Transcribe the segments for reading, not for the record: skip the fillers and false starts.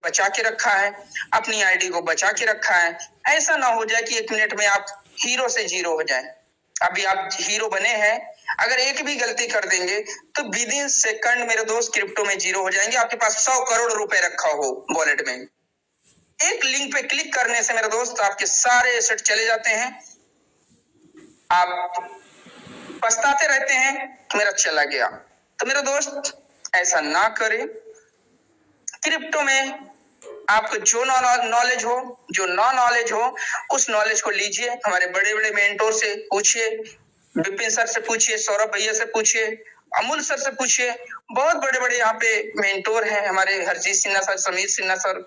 बचा के रखा है, अपनी आईडी को बचा के रखा है। ऐसा ना हो जाए कि 1 मिनट में आप हीरो से जीरो हो जाए। अभी आप हीरो बने हैं, अगर एक भी गलती कर देंगे तो विद इन सेकंड मेरे दोस्त क्रिप्टो में जीरो हो जाएंगे। आपके पास 100 करोड़ रुपए रखा हो वॉलेट में, एक लिंक पे क्लिक करने से मेरे दोस्त आपके सारे एसेट चले जाते हैं। आप पछताते रहते हैं कि मेरा चला गया। तो मेरे दोस्त ऐसा ना करें। क्रिप्टो में आपको जो नॉलेज हो, जो नॉलेज हो, उस नॉलेज को लीजिए। हमारे बड़े बड़े मेंटोर से पूछिए, विपिन सर से पूछिए, सौरभ भैया से पूछिए, अमूल सर से पूछिए। बहुत बड़े बड़े यहाँ पे मेंटोर हैं हमारे, हरजीत सिन्हा सर, समीर सिन्हा सर,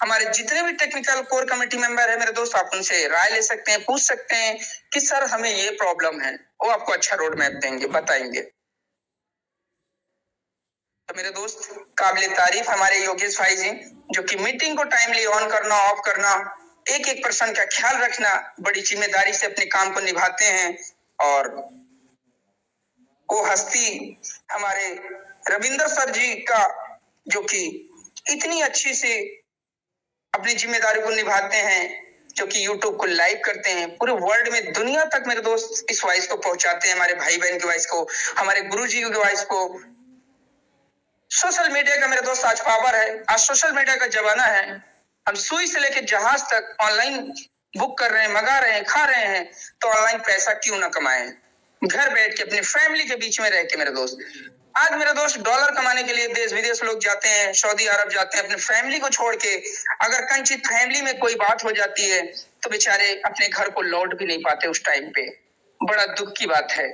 हमारे जितने भी टेक्निकल कोर कमेटी मेंबर है मेरे दोस्त, आप उनसे राय ले सकते हैं, पूछ सकते हैं कि सर हमें ये प्रॉब्लम है। वो आपको अच्छा रोड मैप देंगे, बताएंगे। तो मेरे दोस्त काबिल तारीफ हमारे योगेश भाई जी, जो कि मीटिंग को टाइमली ऑन करना, ऑफ करना, एक एक पर्सन का ख्याल रखना, बड़ी जिम्मेदारी से अपने काम को निभाते हैं। और वो हस्ती हमारे रविंदर सर जी का, जो कि इतनी अच्छी से अपनी जिम्मेदारी को निभाते हैं, जो कि यूट्यूब को लाइव करते हैं, पूरे वर्ल्ड में, दुनिया तक मेरे दोस्त इस वॉइस को पहुंचाते हैं, हमारे भाई बहन की वॉइस को, हमारे गुरु जी की वॉइस को। सोशल मीडिया का मेरे दोस्त आज पावर है, आज सोशल मीडिया का जमाना है। हम सुई से लेकर जहाज तक ऑनलाइन बुक कर रहे हैं, मंगा रहे हैं, खा रहे हैं। तो ऑनलाइन पैसा क्यों ना कमाएं, घर बैठ के अपनी फैमिली के बीच में रह के। मेरे दोस्त आज मेरे दोस्त डॉलर कमाने के लिए देश विदेश लोग जाते हैं, सऊदी अरब जाते हैं अपनी फैमिली को छोड़ के। अगर कंचित फैमिली में कोई बात हो जाती है तो बेचारे अपने घर को लौट भी नहीं पाते उस टाइम पे। बड़ा दुख की बात है।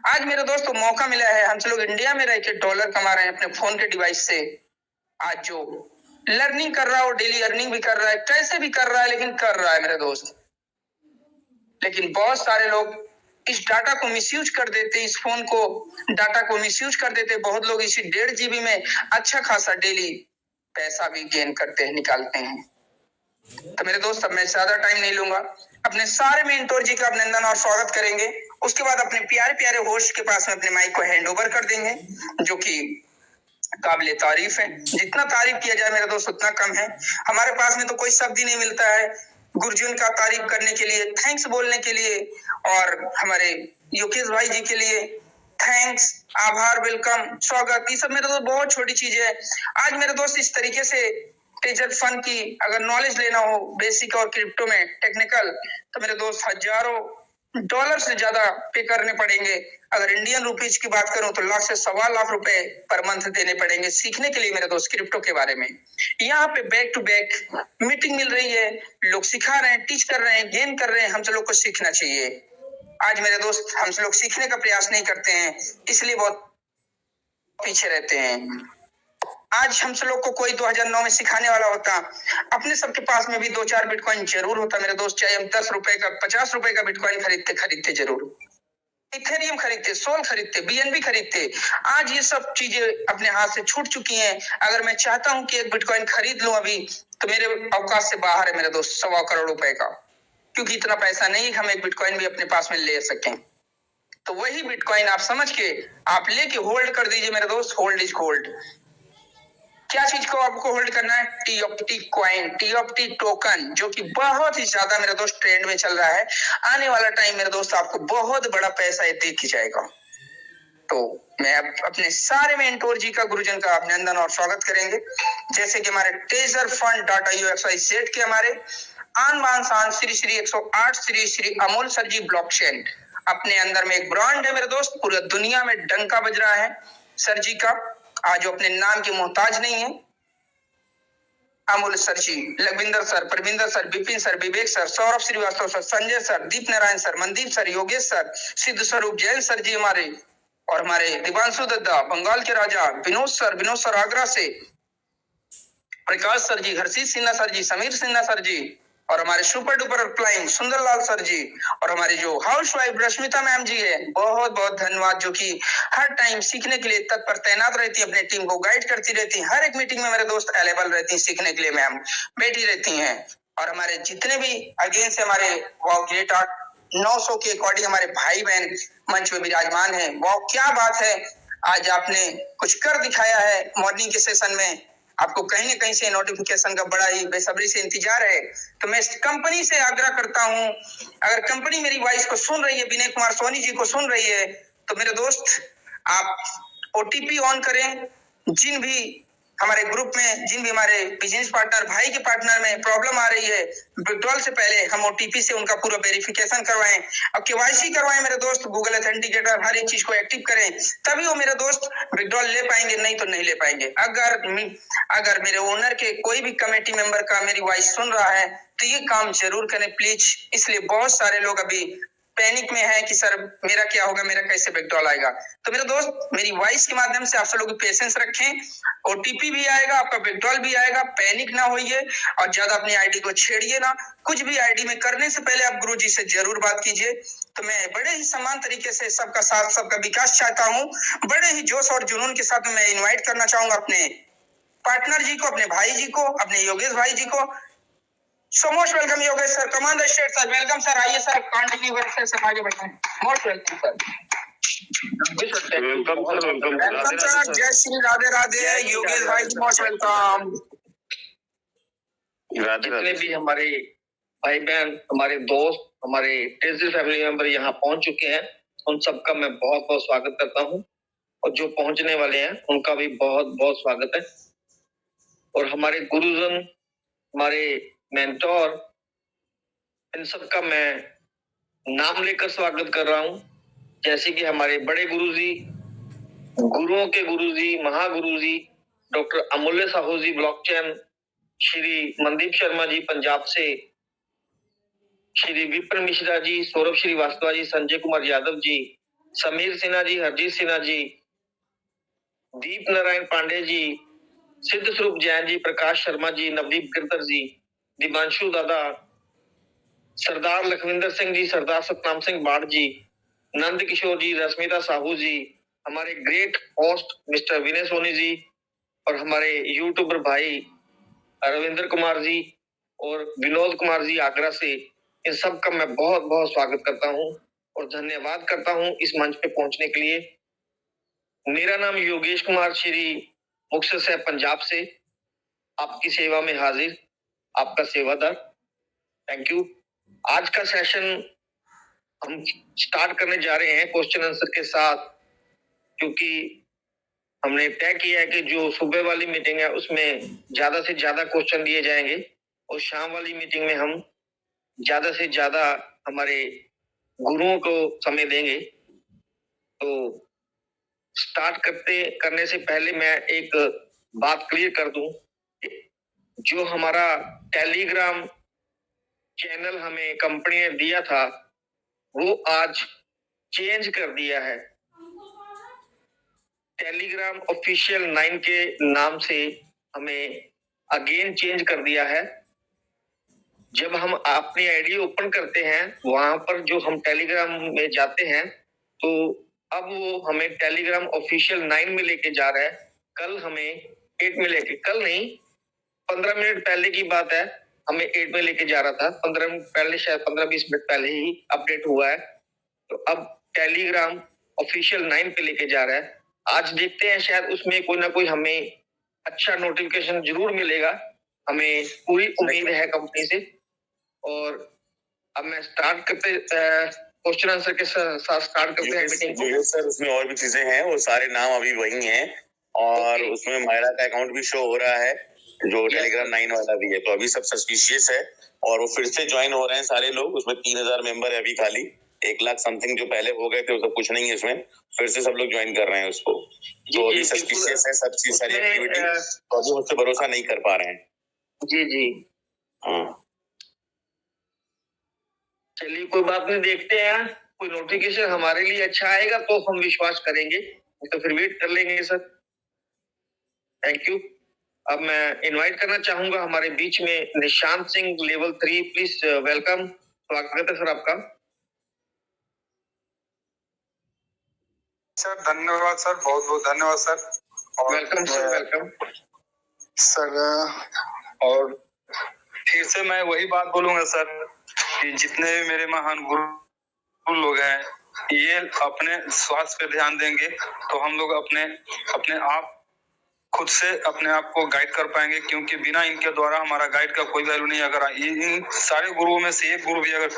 आज मेरे दोस्त को मौका मिला है, हम लोग इंडिया में रह के डॉलर कमा रहे हैं अपने फोन के डिवाइस से। आज जो लर्निंग कर रहा है वो डेली अर्निंग भी कर रहा है, कैसे भी कर रहा है, लेकिन कर रहा है मेरे दोस्त। लेकिन बहुत सारे लोग इस डाटा को मिसयूज कर देते, इस फोन को डाटा को मिसयूज कर देते। बहुत लोग इसी 1.5 GB में अच्छा खासा डेली पैसा भी गेन करते हैं, निकालते हैं। तो मेरे दोस्त अब मैं ज्यादा टाइम नहीं लूंगा, अपने सारे मेंटोर जी का अभिनंदन और स्वागत करेंगे। उसके बाद अपने प्यारे प्यारे होस्ट के पास में अपने माइक को हैंड ओवर कर देंगे, जो कि काबिले तारीफ है। जितना तारीफ किया जाए मेरे दोस्त उतना कम है। हमारे पास में तो कोई शब्द ही नहीं मिलता है गुरुजन का तारीफ करने के लिए, थैंक्स बोलने के लिए। और हमारे योगेश भाई जी के लिए थैंक्स, आभार, वेलकम, स्वागत, ये सब मेरे दोस्त बहुत छोटी चीज है। आज मेरे दोस्त इस तरीके से ट्रेजर फंड की अगर नॉलेज लेना हो बेसिक और क्रिप्टो में टेक्निकल, तो मेरे दोस्त हजारों डॉलर से ज्यादा पे करने पड़ेंगे। अगर इंडियन रुपीज की बात करूं तो लाख से 1.25 लाख रुपए पर मंथ देने पड़ेंगे सीखने के लिए मेरे दोस्त क्रिप्टो के बारे में। यहाँ पे बैक टू बैक मीटिंग मिल रही है, लोग सिखा रहे हैं, टीच कर रहे हैं, गेन कर रहे हैं। हम सब लोग को सीखना चाहिए। आज मेरे दोस्त हम सब लोग सीखने का प्रयास नहीं करते हैं, इसलिए बहुत पीछे रहते हैं। आज हम सब लोग को कोई 2009 में सिखाने वाला होता, अपने सबके पास में भी 2-4 बिटकॉइन जरूर होता मेरे दोस्त। चाहे हम 10 रुपए का, 50 रुपए का बिटकॉइन खरीदते जरूर, इथेरियम खरीदते, सोल खरीदते, बीएनबी खरीदते। आज ये सब चीजें अपने हाथ से छूट चुकी हैं। अगर मैं चाहता हूं कि एक बिटकॉइन खरीद लूं अभी, तो मेरे औकात से बाहर है मेरे दोस्त 1.25 करोड़ रुपए का, क्योंकि इतना पैसा नहीं हम एक बिटकॉइन भी अपने पास में ले सकें। तो वही बिटकॉइन आप समझ के आप लेके होल्ड कर दीजिए मेरे दोस्त। Hold is gold. क्या चीज को आपको होल्ड करना है? टीएफटी कॉइन, टीएफटी टोकन, जो कि बहुत ही ज्यादा मेरे दोस्त ट्रेंड में चल रहा है। आने वाला टाइम मेरे दोस्त आपको बहुत बड़ा पैसा ये दे के जाएगा। तो मैं अपने सारे मेंटोर जी का, गुरुजन का अभिनंदन और स्वागत करेंगे। जैसे कि हमारे ट्रेजर फंड डाटा UXYZ के हमारे आन बान शान श्री श्री 108 श्री श्री अमोल सर जी ब्लॉकचेन, अपने अंदर में एक ब्रांड है मेरे दोस्त, पूरी दुनिया में डंका बज रहा है सर जी का। आज वो अपने नाम के मोहताज नहीं है। Amol sir ji, Lakhwinder sir, Parvinder sir, Vipin sir, Vivek sir, Saurabh Srivastava sir, Sanjay sir, Deep Narayan sir, Mandeep sir, Yogesh sir, Siddh Swaroop Jain sir जी हमारे, और हमारे दिवांशु दत्ता बंगाल के राजा, विनोद सर आगरा से, Prakash sir ji, Harshit Sinha sir ji, Sameer Sinha sir ji, और हमारे super duper flying Sundarlal sir ji, और हमारी जो house wife Rashmita ma'am ji है, बहुत बहुत धन्यवाद, जो कि हर टाइम सीखने के लिए तत्पर तैनात रहती है, अपने टीम को गाइड करती रहती है। हर एक मीटिंग में मेरे दोस्त अवेलेबल रहती है सीखने के लिए, मैम बैठी रहती हैं। और हमारे जितने भी अगेंस्ट हमारे ग्रेट आर्ट 900 के अकॉर्डिंग हमारे भाई बहन मंच पे विराजमान है। वाह क्या बात है, आज आपने कुछ कर दिखाया है मॉर्निंग के सेशन में। आपको कहीं न कहीं से नोटिफिकेशन का बड़ा ही बेसब्री से इंतजार है। तो मैं इस कंपनी से आग्रह करता हूं, अगर कंपनी मेरी वॉइस को सुन रही है, विनय कुमार सोनी जी को सुन रही है, तो मेरे दोस्त आप ओटीपी ऑन करें। जिन भी हमारे ग्रुप में, जिन भी हमारे बिजनेस पार्टनर, भाई के पार्टनर में प्रॉब्लम आ रही है, विड्रॉल से पहले हम ओटीपी से उनका पूरा वेरिफिकेशन करवाएं और केवाईसी करवाएं मेरे दोस्त। गूगल ऑथेंटिकेटर हर एक चीज को एक्टिव करें, तभी वो मेरे दोस्त विड्रॉल ले पाएंगे, नहीं तो नहीं ले पाएंगे। अगर मेरे ओनर के कोई भी कमेटी मेंबर का मेरी वॉइस सुन रहा है तो ये काम जरूर करें प्लीज। इसलिए बहुत सारे लोग अभी पैनिक में है कि सर मेरा क्या होगा, मेरा कैसे विड्रॉल आएगा। तो मेरे दोस्त, मेरी वॉइस के माध्यम से आप सब लोग पेशेंस रखें, ओटीपी भी आएगा, आपका विड्रॉल भी आएगा, पैनिक ना होइए और ज्यादा अपनी आईडी को छेड़िए ना। कुछ भी आईडी में करने से पहले आप गुरुजी से जरूर बात कीजिए। तो मैं बड़े ही समान तरीके से सबका साथ, सबका विकास चाहता हूँ। बड़े ही जोश और जुनून के साथ मैं इन्वाइट करना चाहूंगा अपने पार्टनर जी को, अपने भाई जी को, अपने योगेश भाई जी को। So most welcome Yogesh sir, Commander State sir, welcome sir, आइए सर, कंटिन्यू वर्सेस सर आगे बढ़ते हैं। Most welcome sir. Welcome sir, जय श्री राधे राधे। योगेश भाई जी मोस्ट वेलकम। जितने भी हमारे भाई बहन, हमारे दोस्त, हमारे टेजी फैमिली मेंबर यहाँ पहुंच चुके हैं, उन सबका मैं बहुत बहुत स्वागत करता हूँ और जो पहुंचने वाले हैं उनका भी बहुत बहुत स्वागत है। और हमारे गुरुजन, हमारे मेंटोर, इन सबका मैं नाम लेकर स्वागत कर रहा हूं। जैसे कि हमारे बड़े गुरुजी, गुरुओं के गुरुजी, महागुरुजी डॉक्टर अमूल्य साहू जी ब्लॉकचेन, श्री मनदीप शर्मा जी पंजाब से, श्री विपिन मिश्रा जी, सौरभ श्रीवास्तव जी, संजय कुमार यादव जी, समीर सिन्हा जी, हरजीत सिन्हा जी, दीप नारायण पांडे जी, सिद्ध स्वरूप जैन जी, प्रकाश शर्मा जी, नवदीप गिरधर जी, दिवांशु दादा, सरदार लखविंदर सिंह जी, सरदार सतनाम सिंह बाढ़ जी, नंद किशोर जी, रश्मिता साहू जी, हमारे ग्रेट होस्ट मिस्टर विनय सोनी जी और हमारे यूट्यूबर भाई रविंद्र कुमार जी और विनोद कुमार जी आगरा से, इन सब का मैं बहुत बहुत स्वागत करता हूं और धन्यवाद करता हूं इस मंच पे पहुंचने के लिए। मेरा नाम योगेश कुमार, श्री मुक्तसर से पंजाब से, आपकी सेवा में हाजिर, आपका सेवादार। Thank you. आज का सेशन हम स्टार्ट करने जा रहे हैं क्वेश्चन आंसर के साथ, क्योंकि हमने तय किया है कि जो सुबह वाली मीटिंग है उसमें ज्यादा से ज्यादा क्वेश्चन दिए जाएंगे और शाम वाली मीटिंग में हम ज्यादा से ज्यादा हमारे गुरुओं को समय देंगे। तो स्टार्ट करने से पहले मैं एक बात क्लियर कर दूं, जो हमारा टेलीग्राम चैनल हमें कंपनी ने दिया था वो आज चेंज कर दिया है। टेलीग्राम ऑफिशियल 9 के नाम से हमें अगेन चेंज कर दिया है। जब हम अपनी आईडी ओपन करते हैं, वहां पर जो हम टेलीग्राम में जाते हैं, तो अब वो हमें टेलीग्राम ऑफिशियल 9 में लेके जा रहा है। कल हमें 8 में लेके, कल नहीं 15 मिनट पहले की बात है, हमें 8 में लेके जा रहा था। 15 मिनट पहले, शायद 15-20 मिनट पहले ही अपडेट हुआ है। तो अब टेलीग्राम ऑफिशियल 9 पे लेके जा रहा है। आज देखते हैं, शायद उसमें कोई ना कोई हमें अच्छा नोटिफिकेशन जरूर मिलेगा, हमें पूरी उम्मीद है कंपनी से। और अब मैं स्टार्ट करते क्वेश्चन आंसर के साथ स्टार्ट करते हैं मीटिंग को। सर उसमें और भी चीजें हैं, वो सारे नाम अभी वही हैं और उसमें मायरा का अकाउंट भी शो हो रहा है, जो टेलीग्राम 9 वाला भी है। तो अभी सब सस्पिशियस है और वो फिर से ज्वाइन हो रहे हैं सारे लोग। उसमें 3000 मेंबर है अभी खाली, 1 लाख समथिंग जो पहले हो गए थे वो सब कुछ नहीं है इसमें, फिर से सब लोग ज्वाइन कर रहे हैं उसको। जो अभी सस्पिशियस है सब चीज, सारी एक्टिविटी, तो अभी उससे भरोसा नहीं कर पा रहे हैं। जी जी हाँ, चलिए कोई बात नहीं, देखते हैं कोई नोटिफिकेशन हमारे लिए अच्छा आएगा तो हम विश्वास करेंगे, तो फिर वेट कर लेंगे सर। Thank you. अब मैं इनवाइट करना चाहूंगा हमारे बीच में Nishant Singh level 3, please welcome, स्वागत है सर आपका। सर धन्यवाद सर, बहुत बहुत धन्यवाद सर। और वेलकम सर, वेलकम सर। और फिर से मैं वही बात बोलूंगा सर कि जितने भी मेरे महान गुरु लोग हैं, ये अपने स्वास्थ्य पे ध्यान देंगे तो हम लोग अपने आप खुद से अपने आप को गाइड कर पाएंगे, क्योंकि बिना इनके द्वारा हमारा गाइड का कोई वैल्यू नहीं। अगर इन सारे गुरुओं में से एक गुरु भी अगर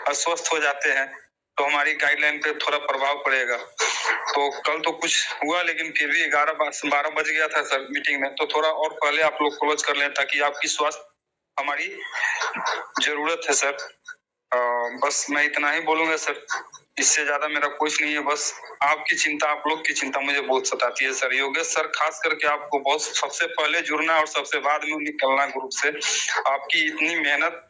अस्वस्थ हो जाते हैं तो हमारी गाइडलाइन पे थोड़ा प्रभाव पड़ेगा। तो कल तो कुछ हुआ, लेकिन फिर भी 11-12 बज गया था सर मीटिंग में, तो थोड़ा और पहले आप लोग क्लोज कर लें ताकि आपकी स्वास्थ्य हमारी जरूरत है सर। बस मैं इतना ही बोलूंगा सर, इससे ज्यादा मेरा कुछ नहीं है। बस आपकी चिंता, आप लोग की चिंता मुझे बहुत सताती है सर। योगेश सर, खास करके आपको बहुत सबसे पहले जुड़ना और सबसे बाद में निकलना ग्रुप से, आपकी इतनी मेहनत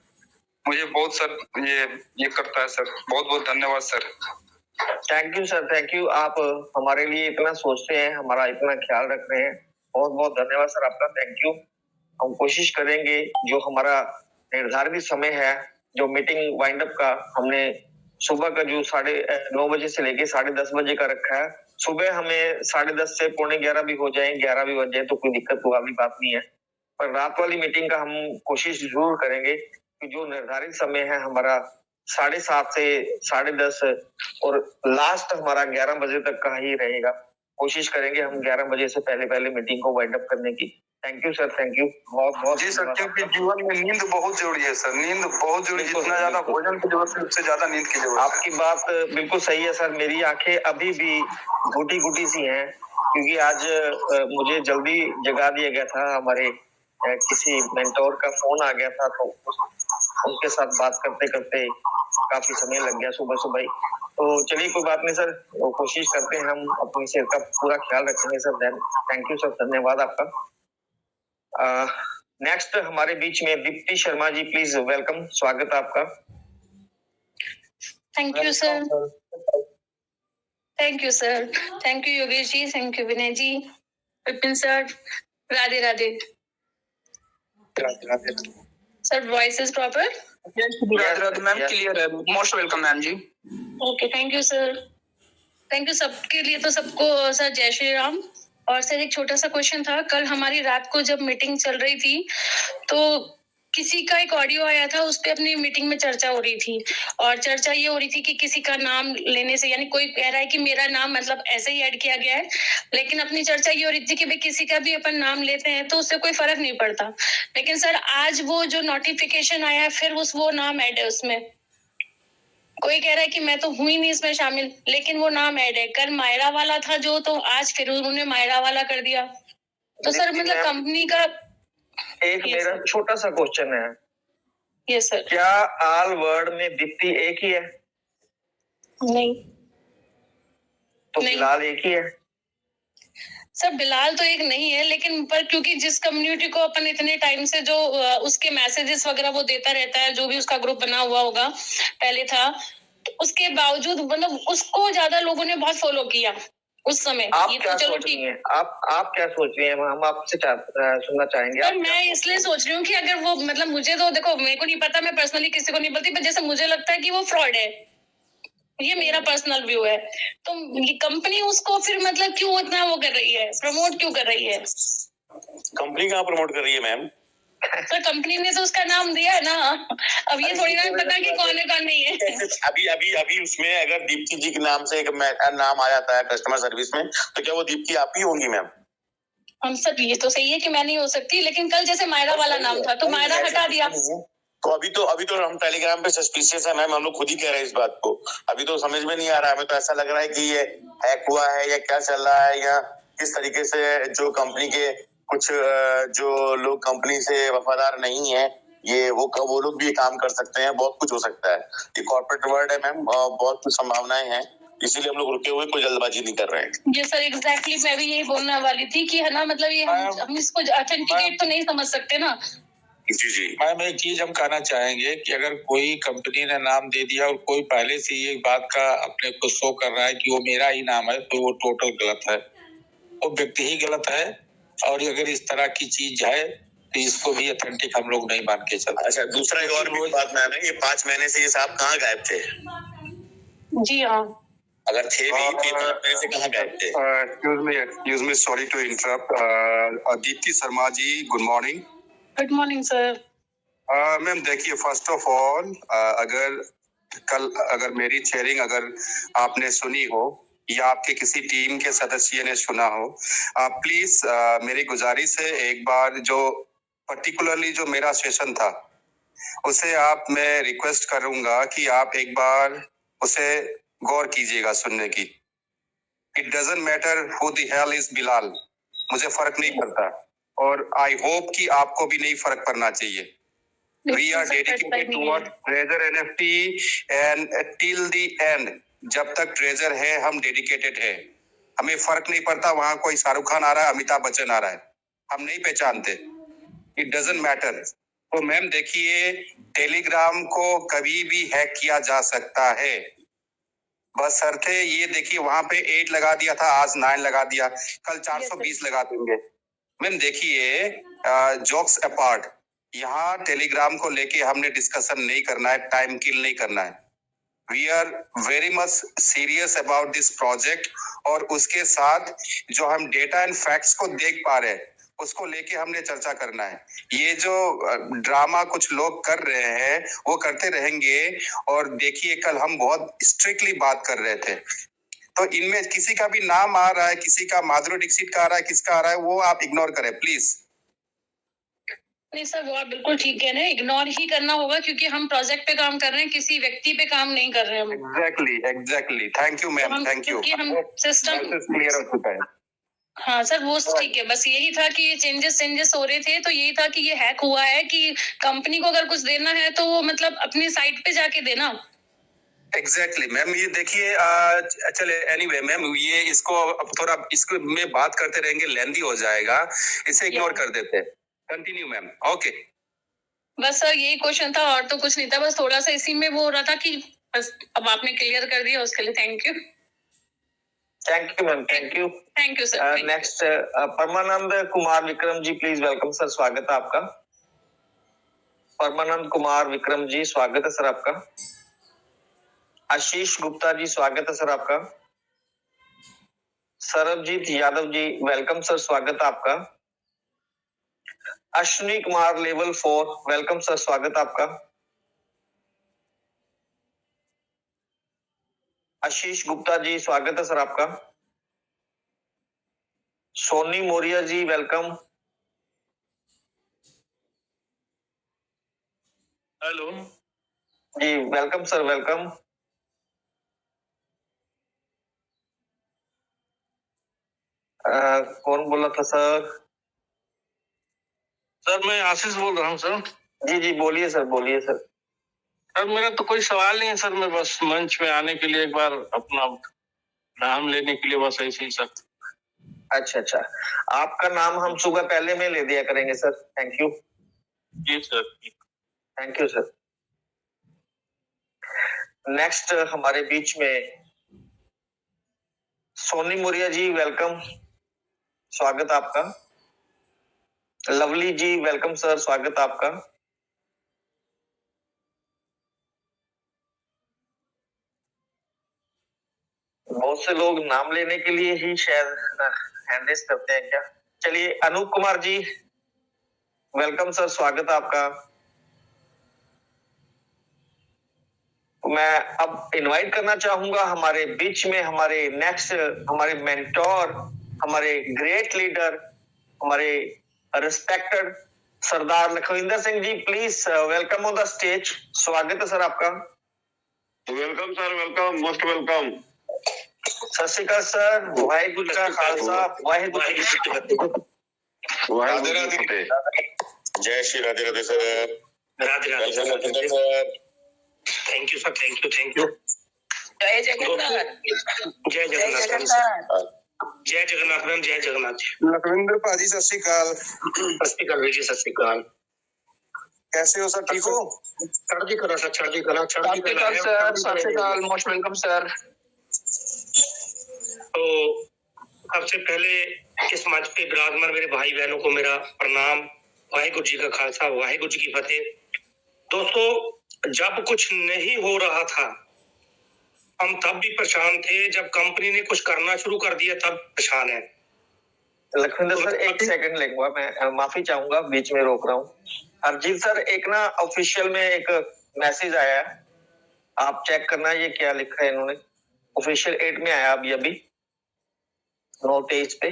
मुझे बहुत सर ये करता है सर। बहुत बहुत धन्यवाद sir. Thank you sir, thank you. आप हमारे लिए इतना सोचते हैं, हमारा इतना ख्याल रख रहे हैं, बहुत बहुत धन्यवाद सर आपका, थैंक यू। हम कोशिश करेंगे, जो हमारा निर्धारित समय है, जो मीटिंग वाइंड अप का हमने सुबह का जो 9:30 बजे से लेके 10:30 बजे का रखा है, सुबह हमें 10:30 से 11:15 भी हो जाए, 11 भी बज जाए तो कोई दिक्कत वाली बात नहीं है। पर रात वाली मीटिंग का हम कोशिश जरूर करेंगे कि जो निर्धारित समय है हमारा 7:30 से 10:30 और लास्ट हमारा 11 बजे तक का ही रहेगा। कोशिश करेंगे हम 11 बजे से पहले मीटिंग को वाइंड अप करने की। Thank you sir, thank you, बहुत बहुत जी सर, क्योंकि जीवन में नींद बहुत जरूरी है सर, नींद बहुत जरूरी। जितना ज्यादा भोजन की जरूरत है उससे ज्यादा नींद की जरूरत है। आपकी बात बिल्कुल सही है सर। मेरी आंखें अभी भी घुटी सी हैं, क्योंकि आज मुझे जल्दी जगा दिया गया था। हमारे किसी मेंटोर का फोन आ गया था, तो उनके साथ बात करते करते काफी समय लग गया सुबह ही। तो चलिए कोई बात नहीं सर, वो कोशिश करते हैं हम अपनी सेहत का पूरा ख्याल रखेंगे सर। थैंक यू सर, धन्यवाद आपका। नेक्स्ट हमारे बीच में दीप्ति शर्मा जी, प्लीज वेलकम, स्वागत है आपका। Thank you sir, thank you sir, thank you Yogesh ji, thank you Vinay ji, Vipin sir, Radhe Radhe sir. Voice is proper? Radhe Radhe ma'am, clear है, most welcome ma'am ji. Okay, thank you sir, thank you सबके लिए। तो सबको सर जय श्री राम। और सर एक छोटा सा क्वेश्चन था, कल हमारी रात को जब मीटिंग चल रही थी तो किसी का एक ऑडियो आया था, उस पे अपनी मीटिंग में चर्चा हो रही थी, और चर्चा ये हो रही थी कि किसी का नाम लेने से, यानी कोई कह रहा है कि मेरा नाम मतलब ऐसे ही ऐड किया गया है, लेकिन अपनी चर्चा ये हो रही थी कि भाई किसी का भी अपन नाम लेते हैं तो उससे कोई फर्क नहीं पड़ता। लेकिन सर आज वो जो नोटिफिकेशन आया है, फिर वो नाम ऐड है उसमें। कोई कह रहा है कि मैं तो हुई नहीं इसमें शामिल, लेकिन वो नाम ऐड है। कल मायरा वाला था जो, तो आज फिर उन्होंने मायरा वाला कर दिया। तो सर मतलब कंपनी का एक मेरा छोटा सा क्वेश्चन है। Yes sir. क्या आल वर्ड में दीप्ति एक ही है? नहीं तो बिलाल एक ही है? सर बिलाल तो एक नहीं है, लेकिन पर क्योंकि जिस कम्युनिटी को अपन इतने टाइम से जो उसके मैसेजेस वगैरह वो देता रहता है, जो भी उसका ग्रुप बना हुआ होगा पहले था, तो उसके बावजूद मतलब उसको ज्यादा लोगों ने बहुत फॉलो किया उस समय। आप ये क्या तो चलो सोच रही ठीक हैं? आप क्या सोच रही हैं? हम आपसे सुनना चाहेंगे। सर मैं इसलिए सोच रही हूँ कि अगर वो मतलब, मुझे तो देखो मेरे को नहीं पता, मैं पर्सनली किसी को नहीं बोलती, पर जैसे मुझे लगता है कि वो फ्रॉड है, ये मेरा पर्सनल व्यू है। तो ये कंपनी उसको फिर मतलब क्यों इतना वो कर रही है, प्रमोट क्यों कर रही है? कंपनी कहाँ प्रमोट कर रही है मैम? सर कंपनी ने तो उसका नाम दिया है ना, अब ये थोड़ी ना पता कि कौन है कौन नहीं है। अभी उसमें अगर दीप्ति जी के नाम से एक नाम आ जाता है कस्टमर सर्विस में, तो क्या वो दीप्ति आप ही होंगी मैम? हम सब, ये तो सही है कि मैं नहीं हो सकती, लेकिन कल जैसे मायरा वाला नाम था तो मायरा हटा दिया। तो अभी तो हम टेलीग्राम पे सस्पिशियस है मैम, हम लोग खुद ही कह रहे हैं इस बात को। अभी तो समझ में नहीं आ रहा, हमें तो ऐसा लग रहा है कि ये हैक हुआ है या क्या चल रहा है, या किस तरीके से जो कंपनी के कुछ जो लोग कंपनी से वफादार नहीं है, ये वो लोग भी ये काम कर सकते हैं। बहुत कुछ हो सकता है, ये कॉर्पोरेट वर्ल्ड है मैम, बहुत कुछ संभावनाएं हैं, इसीलिए हम लोग रुके हुए कोई जल्दबाजी नहीं कर रहे हैं। जी सर, एग्जैक्टली मैं भी यही बोलने वाली थी कि है ना, मतलब ये हम इसको ऑथेंटिकेट तो नहीं समझ सकते ना। जी मैम एक चीज हम कहना चाहेंगे कि अगर कोई कंपनी ने नाम दे दिया और कोई पहले से ये बात का अपने को शो कर रहा है कि वो मेरा ही नाम है, तो वो टोटल गलत है, वो व्यक्ति ही गलत है। और अगर इस तरह की चीज है तो इसको भी ऑथेंटिक हम लोग नहीं मान के चलते। अच्छा, दूसरा एक और भी बात मैम है, ये 5 महीने से ये साहब कहाँ गायब थे? जी हाँ, अगर थे भी तो 5 महीने से कहाँ गायब थे? Excuse me, sorry to interrupt. Deepti Sharma ji, good morning. Good morning sir. Ma'am देखिए, फर्स्ट ऑफ ऑल अगर मेरी शेयरिंग अगर आपने सुनी हो या आपके किसी टीम के सदस्य ने सुना हो, प्लीज मेरी गुजारिश है एक बार जो पर्टिकुलरली जो मेरा सेशन था उसे आप मैं रिक्वेस्ट करूंगा कि आप एक बार उसे गौर कीजिएगा सुनने की। It doesn't matter who the hell is Bilal, मुझे फर्क नहीं पड़ता और आई होप कि आपको भी नहीं फर्क पड़ना चाहिए। We are dedicated toward Treasure NFT and till the end, जब तक ट्रेजर है हम डेडिकेटेड है। हमें फर्क नहीं पड़ता वहां कोई शाहरुख खान आ रहा है, अमिताभ बच्चन आ रहा है, हम नहीं पहचानते। It doesn't matter. तो मैम देखिए, टेलीग्राम को कभी भी हैक किया जा सकता है, बस शर्ते ये देखिए वहां पे 8 लगा दिया था, आज 9 लगा दिया, कल 420 लगा देंगे। मैम देखिए, जोक्स अपार्ट, यहाँ टेलीग्राम को लेके हमने डिस्कशन नहीं करना है, टाइम किल नहीं करना है। We are very much serious about this project और उसके साथ जो हम डेटा एंड फैक्ट्स को देख पा रहे हैं उसको लेके हमने चर्चा करना है। ये जो ड्रामा कुछ लोग कर रहे हैं वो करते रहेंगे और देखिए कल हम बहुत स्ट्रिक्टली बात कर रहे थे, तो इनमें किसी का भी नाम आ रहा है, किसी का माधुरी दीक्षित का आ रहा है, किसका आ रहा है, वो आप इग्नोर करें प्लीज। नहीं सर, वो आप बिल्कुल ठीक कह रहे हैं, इग्नोर ही करना होगा क्योंकि हम प्रोजेक्ट पे काम कर रहे हैं, किसी व्यक्ति पे काम नहीं कर रहे हैं हम। Exactly thank you ma'am, thank you. क्योंकि हम सिस्टम क्लियर हो चुका है। हाँ सर, वो ठीक है, बस यही था कि ये चेंजेस हो रहे थे, तो यही था कि ये हैक हुआ है कि कंपनी को अगर कुछ देना है तो वो मतलब अपनी साइट पे जाके देना। एग्जैक्टली मैम, ये देखिए चले एनीवे मैम, ये इसको अब थोड़ा इसको में बात करते रहेंगे, लेंदी हो जाएगा, इसे इग्नोर कर देते हैं। Continue ma'am. ओके बस सर यही क्वेश्चन था और तो कुछ नहीं था, बस थोड़ा सा इसी में वो हो रहा था कि बस अब आपने क्लियर कर दिया, उसके लिए thank you. Thank you ma'am, thank you. Thank you sir. Next Paramanand Kumar Vikram ji, please welcome sir, स्वागत है आपका। परमानंद कुमार विक्रम जी, स्वागत है सर आपका। आशीष गुप्ता जी, स्वागत है सर आपका। सरबजीत यादव जी, वेलकम सर, स्वागत है आपका। Ashwini Kumar level 4, welcome sir, स्वागत है आपका। आशीष गुप्ता जी, स्वागत है सर आपका। सोनी मोरिया जी, वेलकम। हेलो जी वेलकम सर, वेलकम। कौन बोला था सर? सर, मैं आशीष बोल रहा हूँ सर। जी जी बोलिए सर, बोलिए सर। सर मेरा तो कोई सवाल नहीं है सर, मैं बस मंच में आने के लिए एक बार अपना नाम लेने के लिए बस ऐसे ही सर। अच्छा अच्छा, आपका नाम हम सुबह पहले में ले दिया करेंगे सर, थैंक यू। जी sir. Thank you sir. Next हमारे बीच में सोनी मोरिया जी, वेलकम, स्वागत आपका। लवली जी, वेलकम सर, स्वागत आपका। बहुत से लोग नाम लेने के लिए ही शायद हैंड रेज करते हैं क्या? चलिए अनूप कुमार जी, वेलकम सर, स्वागत है आपका। मैं अब इनवाइट करना चाहूंगा हमारे बीच में हमारे नेक्स्ट, हमारे मेंटोर, हमारे ग्रेट लीडर, हमारे respected Sardar Lakhwinder Singh ji, please welcome on the stage, स्वागत है सर आपका। Welcome sir, welcome, most welcome. Sat Sri अकाल सर, वाहिगुरू जी का खालसा, वाहिगुरू जी की फतेह। राधे राधे। जय Shri Radhe Radhe sir. Radhe Radhe sir. Thank you sir, thank you, thank you. जय जगन्नाथ। जय जगन्नाथ, जय जगन्नाथ मैम, जय जगन्नाथ। लखविंदर पाजी सत श्री अकाल। सत श्री अकाल जी, सत श्री अकाल। कैसे हो सर, ठीक हो? चढ़ती कला सर, चढ़ती कला, चढ़ती कला सर, सत श्री अकाल, मोस्ट वेलकम सर। तो सबसे पहले इस मंच पे विराजमान मेरे भाई बहनों को मेरा प्रणाम, वाहिगुरू जी का खालसा, वाहिगुरू जी की फतेह। दोस्तों, जब कुछ नहीं हो रहा था हम तब भी परेशान थे, जब कंपनी ने कुछ करना शुरू कर दिया तब परेशान है। लखविंदर सर एक सेकंड लेंगे, मैं माफी चाहूंगा, बीच में रोक रहा हूँ। हरजीत सर, एक ना ऑफिशियल में एक मैसेज आया है, आप चेक करना ये क्या लिखा है इन्होंने, ऑफिशियल 8 में आया अभी अभी। नोट है इस पे।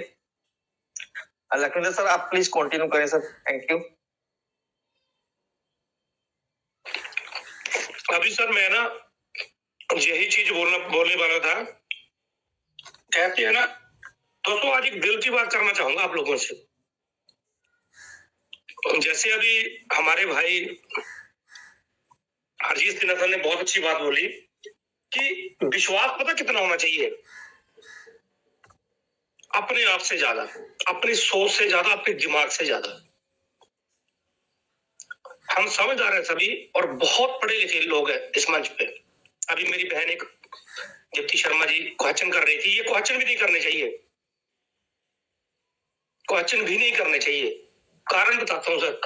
लखविंदर सर आप प्लीज कंटिन्यू करें सर, थैंक यू। अभी सर मैं ना यही चीज बोलने वाला था। कहते हैं ना दोस्तों, आज एक दिल की बात करना चाहूंगा आप लोगों से। जैसे अभी हमारे भाई हरजीत सिन्हा सर ने बहुत अच्छी बात बोली कि विश्वास पता कितना होना चाहिए, अपने आप से ज्यादा, अपनी सोच से ज्यादा, अपने दिमाग से ज्यादा। हम समझदार हैं सभी और बहुत पढ़े लिखे लोग हैं इस मंच पे। अभी मेरी बहन एक दीप्ति शर्मा जी क्वेश्चन कर रही थी, ये क्वेश्चन भी नहीं करने चाहिए, क्वेश्चन भी नहीं करने चाहिए। कारण बताता हूं सर।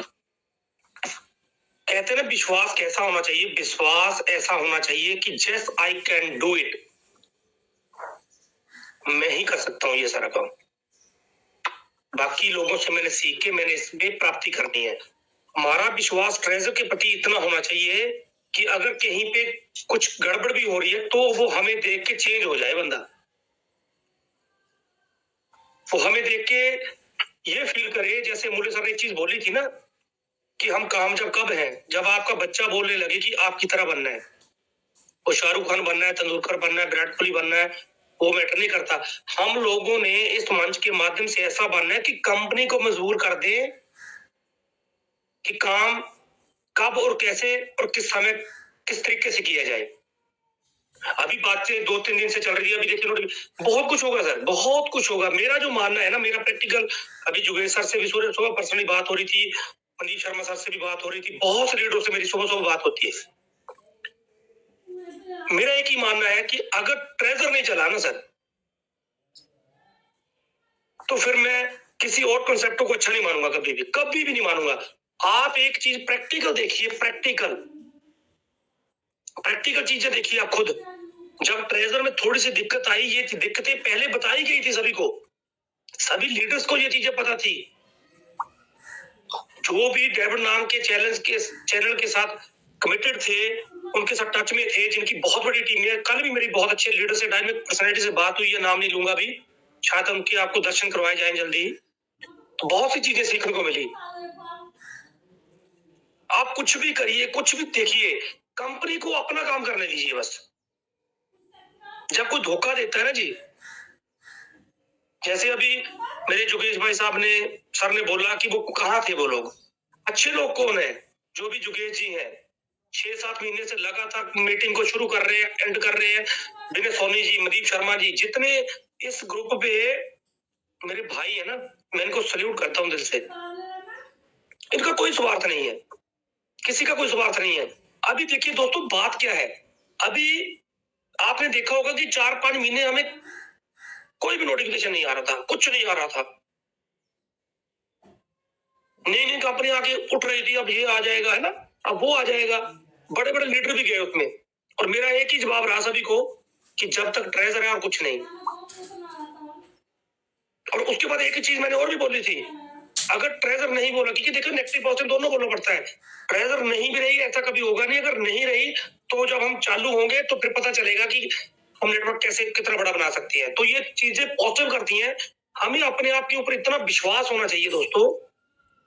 कहते हैं ना विश्वास कैसा होना चाहिए, विश्वास ऐसा होना चाहिए कि just I can do it, मैं ही कर सकता हूं ये सारा काम, बाकी लोगों से मैंने सीख के मैंने इसमें प्राप्ति करनी है। हमारा विश्वास ट्रेजर के प्रति इतना होना चाहिए कि अगर कहीं पे कुछ गड़बड़ भी हो रही है तो वो हमें देख के चेंज हो जाए बंदा, वो हमें देख के ये फील करे। जैसे मुले सर ने एक चीज बोली थी ना कि हम काम जब कब है, जब आपका बच्चा बोलने लगे कि आपकी तरह बनना है, वो शाहरुख खान बनना है, तेंदुलकर बनना है, विराट कोहली बनना है, वो मैटर नहीं करता। हम लोगों ने इस मंच के माध्यम से ऐसा बनना है कि कंपनी को मजबूर कर दे कि काम कब और कैसे और किस समय किस तरीके से किया जाए। अभी बातें 2-3 दिन से चल रही है, अभी देखिए बहुत कुछ होगा सर, बहुत कुछ होगा। मेरा जो मानना है ना, मेरा प्रैक्टिकल, अभी जुगेश सर से भी सुबह पर्सनली बात हो रही थी, मनदीप शर्मा सर से भी बात हो रही थी, बहुत से लीडरों से मेरी सुबह बात होती है। मेरा एक ही मानना है कि अगर ट्रेजर नहीं चला ना सर, तो फिर मैं किसी और कॉन्सेप्ट को अच्छा नहीं मानूंगा, कभी भी नहीं मानूंगा। आप एक चीज प्रैक्टिकल देखिए, प्रैक्टिकल चीजें देखिए आप खुद। जब ट्रेजर में थोड़ी सी दिक्कत आई, ये दिक्कतें पहले बताई गई थी सभी को, सभी लीडर्स को ये चीजें पता थी। जो भी डेविड नाम के चैनल के साथ कमिटेड थे, उनके साथ टच में थे, जिनकी बहुत बड़ी टीम है। कल भी मेरी बहुत अच्छे लीडर से, डायनेमिक पर्सनालिटी से बात हुई है, नाम नहीं लूंगा अभी, शायद उनके आपको दर्शन करवाए जाए जल्दी। तो बहुत सी चीजें सीखने को मिली। आप कुछ भी करिए, कुछ भी देखिए, कंपनी को अपना काम करने दीजिए बस। जब कोई धोखा देता है ना जी, जैसे अभी मेरे जुगेश भाई साहब ने, सर ने बोला कि वो कहाँ थे वो लोग, अच्छे लोग कौन है, जो भी जुगेश जी हैं 6-7 महीने से लगातार मीटिंग को शुरू कर रहे हैं, एंड कर रहे हैं। विनय सोनी जी, मनदीप शर्मा जी, जितने इस ग्रुप पे मेरे भाई है ना, मैं इनको सल्यूट करता हूं दिल से। इनका कोई स्वार्थ नहीं है, किसी का कोई स्वार्थ नहीं है। अभी देखिए दोस्तों बात क्या है, अभी आपने देखा होगा कि 4-5 महीने हमें कोई भी नोटिफिकेशन नहीं आ रहा था, कुछ नहीं आ रहा था। नई कंपनी आके उठ रही थी, अब ये आ जाएगा है ना, अब वो आ जाएगा, बड़े बड़े लीडर भी गए उसमें। और मेरा एक ही जवाब रहा सभी को कि जब तक ट्रेजर है और कुछ नहीं। और उसके बाद एक ही चीज मैंने और भी बोली थी, अगर ट्रेजर नहीं बोला, क्योंकि देखो नेगेटिव पॉजिटिव दोनों बोलना पड़ता है, ट्रेजर नहीं भी रही ऐसा कभी होगा नहीं। अगर नहीं रही तो जब हम चालू होंगे तो फिर पता चलेगा कि हम नेटवर्क कैसे कितना बड़ा बना सकते हैं। तो ये चीजें पॉजिटिव करती हैं। हमें अपने आप के ऊपर इतना विश्वास होना चाहिए दोस्तों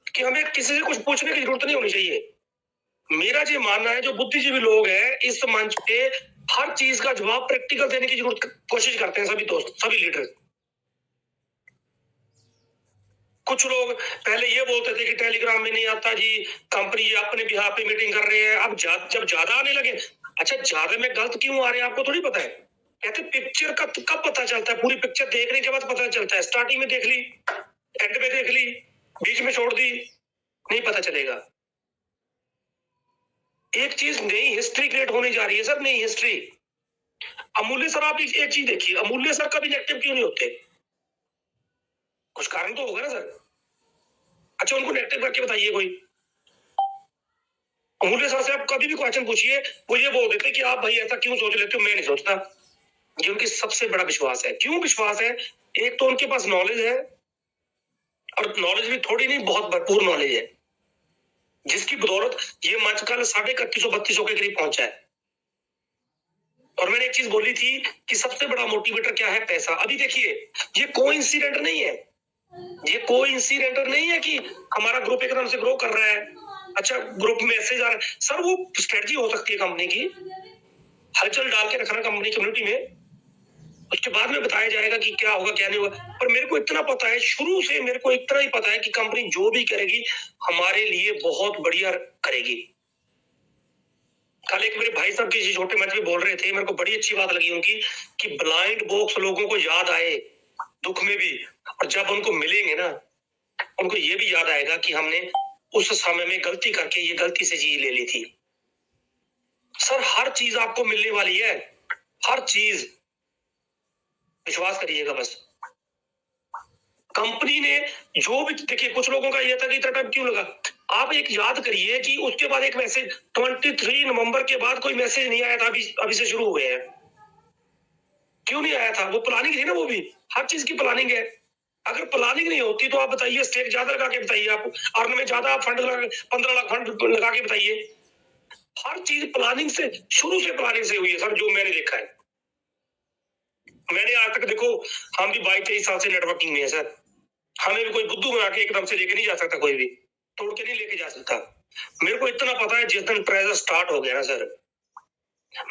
कि हमें किसी से कुछ पूछने की जरूरत नहीं होनी चाहिए। मेरा ये मानना है, जो बुद्धिजीवी लोग हैं इस मंच पे हर चीज का जवाब प्रैक्टिकल देने की जरूरत कोशिश करते हैं सभी दोस्त, सभी लीडर। कुछ लोग पहले ये बोलते थे कि टेलीग्राम में नहीं आता जी, कंपनी अपने बिहार पे मीटिंग कर रहे हैं। अब जब ज्यादा आने लगे, अच्छा ज्यादा में गलत क्यों आ रहे हैं आपको थोड़ी पता है। कहते पिक्चर का कब पता चलता है, पूरी पिक्चर देखने के बाद पता चलता है। स्टार्टिंग में देख ली, एंड में देख ली, बीच में छोड़ दी, नहीं पता चलेगा। एक चीज नई हिस्ट्री क्रिएट होने जा रही है सर, नई हिस्ट्री। अमूल्य सर आप एक चीज देखिए, अमूल्य सर कभी नेगेटिव क्यों नहीं होते, कुछ कारण तो होगा ना सर। अच्छा उनको नेगेटिव करके बताइए कोई। अमूल्य सर से आप कभी भी क्वेश्चन पूछिए, वो ये बोल देते कि आप भाई ऐसा क्यों सोच लेते हो, मैं नहीं सोचता। ये उनकी सबसे बड़ा विश्वास है। क्यों विश्वास है, एक तो उनके पास नॉलेज है, और नॉलेज भी थोड़ी नहीं बहुत भरपूर नॉलेज है, जिसकी बदौलत ये मंच कल 3100-3200 के करीब पहुंचा है। और मैंने एक चीज बोली थी कि सबसे बड़ा मोटिवेटर क्या है? पैसा। अभी देखिए, ये कोइंसिडेंट नहीं है, ये कोइंसिडेंट नहीं है कि हमारा ग्रुप एकदम से ग्रो कर रहा है, अच्छा ग्रुप में मैसेज आ रहा है। सर वो स्ट्रेटजी हो सकती है कंपनी की, हलचल डाल के रखना कंपनी कम्युनिटी में, उसके बाद में बताया जाएगा कि क्या होगा क्या नहीं होगा। पर मेरे को इतना पता है, शुरू से मेरे को इतना ही पता है कि कंपनी जो भी करेगी हमारे लिए बहुत बढ़िया करेगी। कल एक मेरे भाई साहब किसी छोटे मंच में बोल रहे थे, मेरे को बड़ी अच्छी बात लगी उनकी, कि ब्लाइंड बॉक्स लोगों को याद आए दुख में भी, और जब उनको मिलेंगे ना उनको ये भी याद आएगा कि हमने उस समय में गलती करके ये गलती से चीज ले ली थी। सर हर चीज आपको मिलने वाली है, हर चीज, विश्वास करिएगा बस। कंपनी ने जो भी, देखिए कुछ लोगों का यह था कि इतना टाइम क्यों लगा, आप एक याद करिए कि उसके बाद एक मैसेज 23 नवंबर के बाद कोई मैसेज नहीं आया था, अभी से शुरू हुए हैं। क्यों नहीं आया था? वो प्लानिंग थी ना, वो भी हर चीज की प्लानिंग है। अगर प्लानिंग नहीं होती तो आप बताइए, स्टेक ज्यादा लगा के बताइए, आप अर्न में ज्यादा फंड लगा, 15 लाख फंड लगा के बताइए। हर चीज प्लानिंग से, शुरू से प्लानिंग से हुई है सर, जो मैंने देखा है। मैंने आज तक देखो, हम भी 22-23 साल से नेटवर्किंग में है सर, हमें भी कोई बुद्धू बना के एकदम से लेके नहीं जा सकता, कोई भी तोड़ के नहीं लेके जा सकता। मेरे को इतना पता है, जिस दिन ट्रेजर स्टार्ट हो गया ना सर,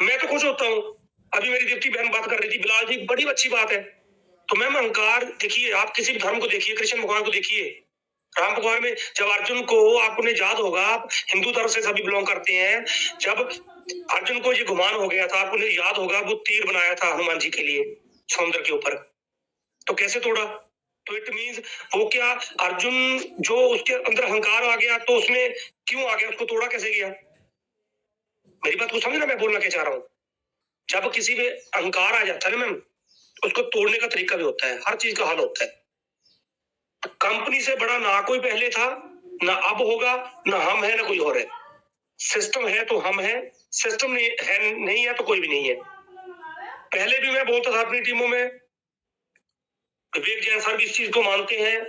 मैं तो खुश होता हूँ। अभी मेरी दीप्ति बहन बात कर रही थी, बिलाल जी बड़ी अच्छी बात है। तो मैम अहंकार देखिए, आप किसी भी धर्म को देखिए, कृष्ण भगवान को देखिए, राम भगवान में जब अर्जुन को, आपने याद होगा, आप हिंदू धर्म से सभी बिलोंग करते हैं, जब अर्जुन को ये गुमान हो गया था, आपको याद होगा, वो तीर बनाया था हनुमान जी के लिए समुद्र के ऊपर, तो कैसे तोड़ा? तो इट मींस वो क्या, अर्जुन जो उसके अंदर अहंकार आ गया, तो उसमें क्यों आ गया, उसको तोड़ा कैसे गया? मेरी बात को समझना मैं बोलना क्या चाह रहा हूँ। जब किसी में अहंकार आ जाता है ना मैम, उसको तोड़ने का तरीका भी होता है, हर चीज का हल होता है। कंपनी से बड़ा ना कोई पहले था, ना अब होगा, ना हम है ना कोई और है। सिस्टम है तो हम है, सिस्टम नहीं है तो कोई भी नहीं है। पहले भी मैं बोलता था अपनी टीमों में, विवेक जैन सर भी इस चीज को मानते हैं,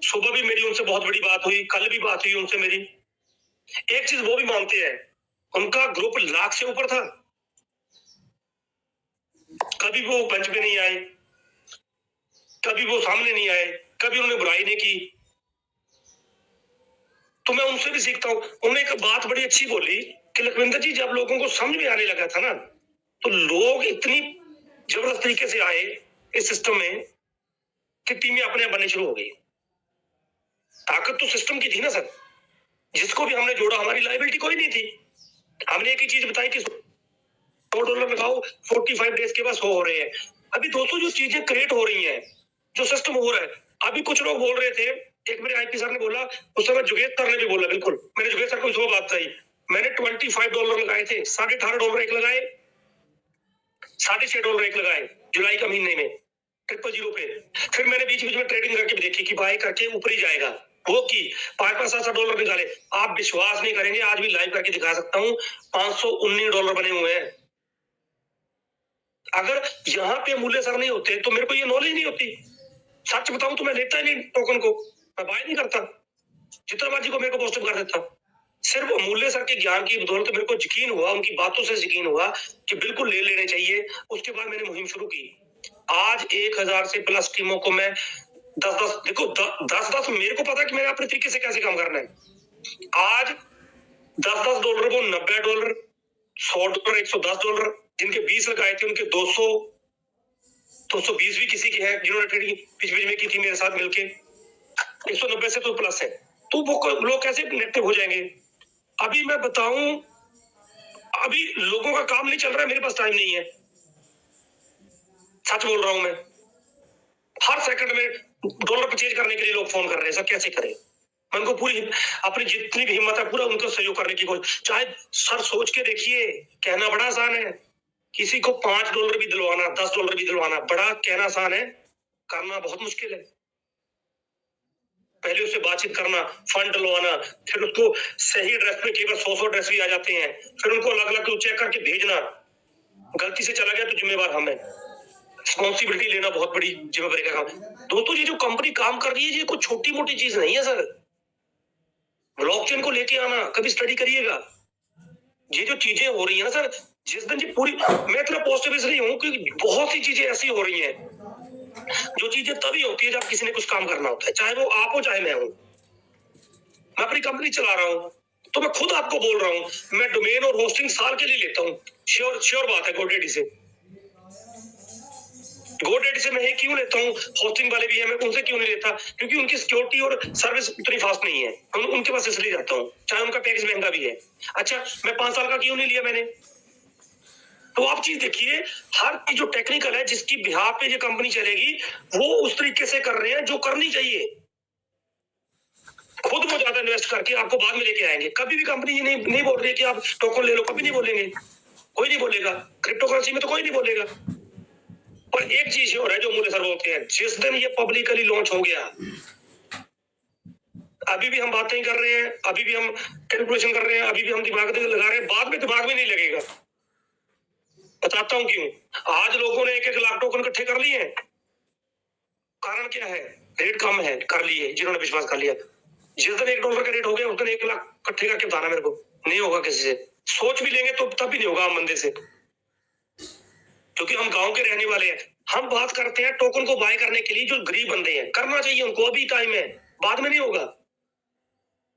सुबह भी मेरी उनसे बहुत बड़ी बात हुई, कल भी बात हुई उनसे मेरी। एक चीज वो भी मानते हैं, उनका ग्रुप लाख से ऊपर था, कभी वो मंच पे नहीं आए, कभी वो सामने नहीं आए, कभी उन्होंने बुराई नहीं की। तो मैं उनसे भी सीखता हूँ। उन्होंने एक बात बड़ी अच्छी बोली कि लखविंदर जी, जब लोगों को समझ में आने लगा था ना, तो लोग इतनी जबरदस्त तरीके से आए इस सिस्टम में कि टीमें अपने आप बननी शुरू हो गई। ताकत तो सिस्टम की थी ना सर, जिसको भी हमने जोड़ा, हमारी लायबिलिटी कोई नहीं थी। हमने एक ही चीज बताई कि $100 लगाओ, 45 डेज के बाद 100 हो रहे हैं। अभी दोस्तों जो चीजें क्रिएट हो रही हैं, जो सिस्टम हो रहा है, अभी कुछ लोग बोल रहे थे, एक मेरे आईपी सर ने बोला, उस समय जुगेश सर ने भी बोला, बिल्कुल मैंने जुगेश सर को वो बात बताई, मैंने $25 लगाए थे, $18.5 एक लगाए, $6.5 एक लगाए जुलाई का महीने में 000 पे। फिर मैंने बीच बीच में ट्रेडिंग करके भी देखी कि बाय करके ऊपर ही जाएगा, वो की $5-7 निकाले। आप विश्वास नहीं करेंगे, आज भी लाइव करके दिखा सकता हूँ, $519 बने हुए हैं। अगर यहाँ पे मूल्य सर नहीं होते तो मेरे को ये नॉलेज नहीं होती। सच बताऊं तो मैं लेता ही नहीं टोकन को, मैं बाय नहीं करता, जितना मर्जी को मेरे को पॉजिटिव कर देता। सिर्फ मूल्य सर के ज्ञान की बदौलत मेरे को यकीन हुआ, उनकी बातों से यकीन हुआ कि बिल्कुल ले लेने चाहिए। उसके बाद मैंने मुहिम शुरू की। आज 1000 से प्लस टीमों को मैं 10-10, देखो 10-10 मेरे को पता है कि मैंने अपने तरीके से कैसे काम करना है। आज $10 को $90, $100, $110, जिनके 20 लगाए थे उनके 200, 220 भी किसी की है, जिन्होंने ट्रेडिंग बीच बीच में की थी मेरे साथ मिलके। 190 से तो प्लस है, तो वो लोग कैसे नेगेटिव हो जाएंगे? अभी मैं बताऊं, अभी लोगों का काम नहीं चल रहा है, मेरे पास टाइम नहीं है, सच बोल रहा हूं मैं। हर सेकंड में डॉलर परचेज करने के लिए लोग फोन कर रहे हैं, सर कैसे करें? मैं उनको पूरी अपनी जितनी भी हिम्मत है पूरा उनको सहयोग करने की कोशिश। चाहे सर सोच के देखिए, कहना बड़ा आसान है, किसी को $5 भी दिलवाना, $10 भी दिलवाना बड़ा कहना आसान है, करना बहुत मुश्किल है। पहले उससे बातचीत करना, फंड डलवाना, फिर उसको सही ड्रेस में केवल 100 ड्रेस भी आ जाते हैं, फिर उनको अलग अलग चेक करके भेजना। गलती से चला गया तो जिम्मेवार हम है, रिस्पॉन्सिबिलिटी लेना बहुत बड़ी जिम्मेवारी का काम। दोस्तों ये जो कंपनी काम कर रही है, ये कोई छोटी मोटी चीज नहीं है सर। ब्लॉकचेन को लेके आना, कभी स्टडी करिएगा, ये जो चीजें हो रही है ना सर, जिस दिन ये पूरी, मैं इतना पॉजिटिव इसलिए हूँ क्योंकि बहुत सी चीजें ऐसी हो रही हैं, जो चीजें तभी होती है जब किसी ने कुछ काम करना होता है, चाहे वो आप हो चाहे मैं हूं। मैं अपनी कंपनी चला रहा हूं तो मैं खुद आपको बोल रहा हूं, मैं डोमेन और होस्टिंग साल के लिए लेता हूं। श्योर बात है। GoDaddy से मैं ही क्यों लेता हूं, होस्टिंग वाले भी हैं, मैं उनसे क्यों नहीं लेता? क्योंकि उनकी सिक्योरिटी और सर्विस उतनी फास्ट नहीं है, उनके पास इसलिए जाता हूं, चाहे उनका पैकेज महंगा भी है। अच्छा, मैं 5 साल का क्यों नहीं लिया मैंने? तो आप चीज देखिए, हर चीज जो टेक्निकल है, जिसकी बिहाफ पे ये कंपनी चलेगी, वो उस तरीके से कर रहे हैं जो करनी चाहिए। खुद वो ज्यादा इन्वेस्ट करके आपको बाद में लेके आएंगे। कभी भी कंपनी ये नहीं बोल रही है कि आप टोकन ले लो, कभी नहीं बोलेंगे, कोई नहीं बोलेगा। क्रिप्टो करेंसी में तो कोई नहीं बोलेगा। पर एक चीज और है जो मूल्य सर बोलते हैं, जिस दिन ये पब्लिकली लॉन्च हो गया, अभी भी हम बातें कर रहे हैं, अभी भी हम कैलकुलेशन कर रहे हैं, अभी भी हम दिमाग लगा रहे हैं, बाद में दिमाग में नहीं लगेगा। बताता हूं क्यों। आज लोगों ने 1-1 लाख टोकन इकट्ठे कर लिए हैं। कारण क्या है? रेट कम है, कर लिए जिन्होंने विश्वास कर लिया। जिस दिन $1 का रेट हो गया, उस दिन 1 लाख इकट्ठे करके बताना मेरे को। नहीं होगा किसी से। सोच भी लेंगे तो तब भी नहीं होगा हम मंदे से, क्योंकि हम गांव के रहने वाले हैं। हम बात करते हैं टोकन को बाय करने के लिए, जो गरीब बंदे हैं, करना चाहिए उनको, अभी टाइम है, बाद में नहीं होगा।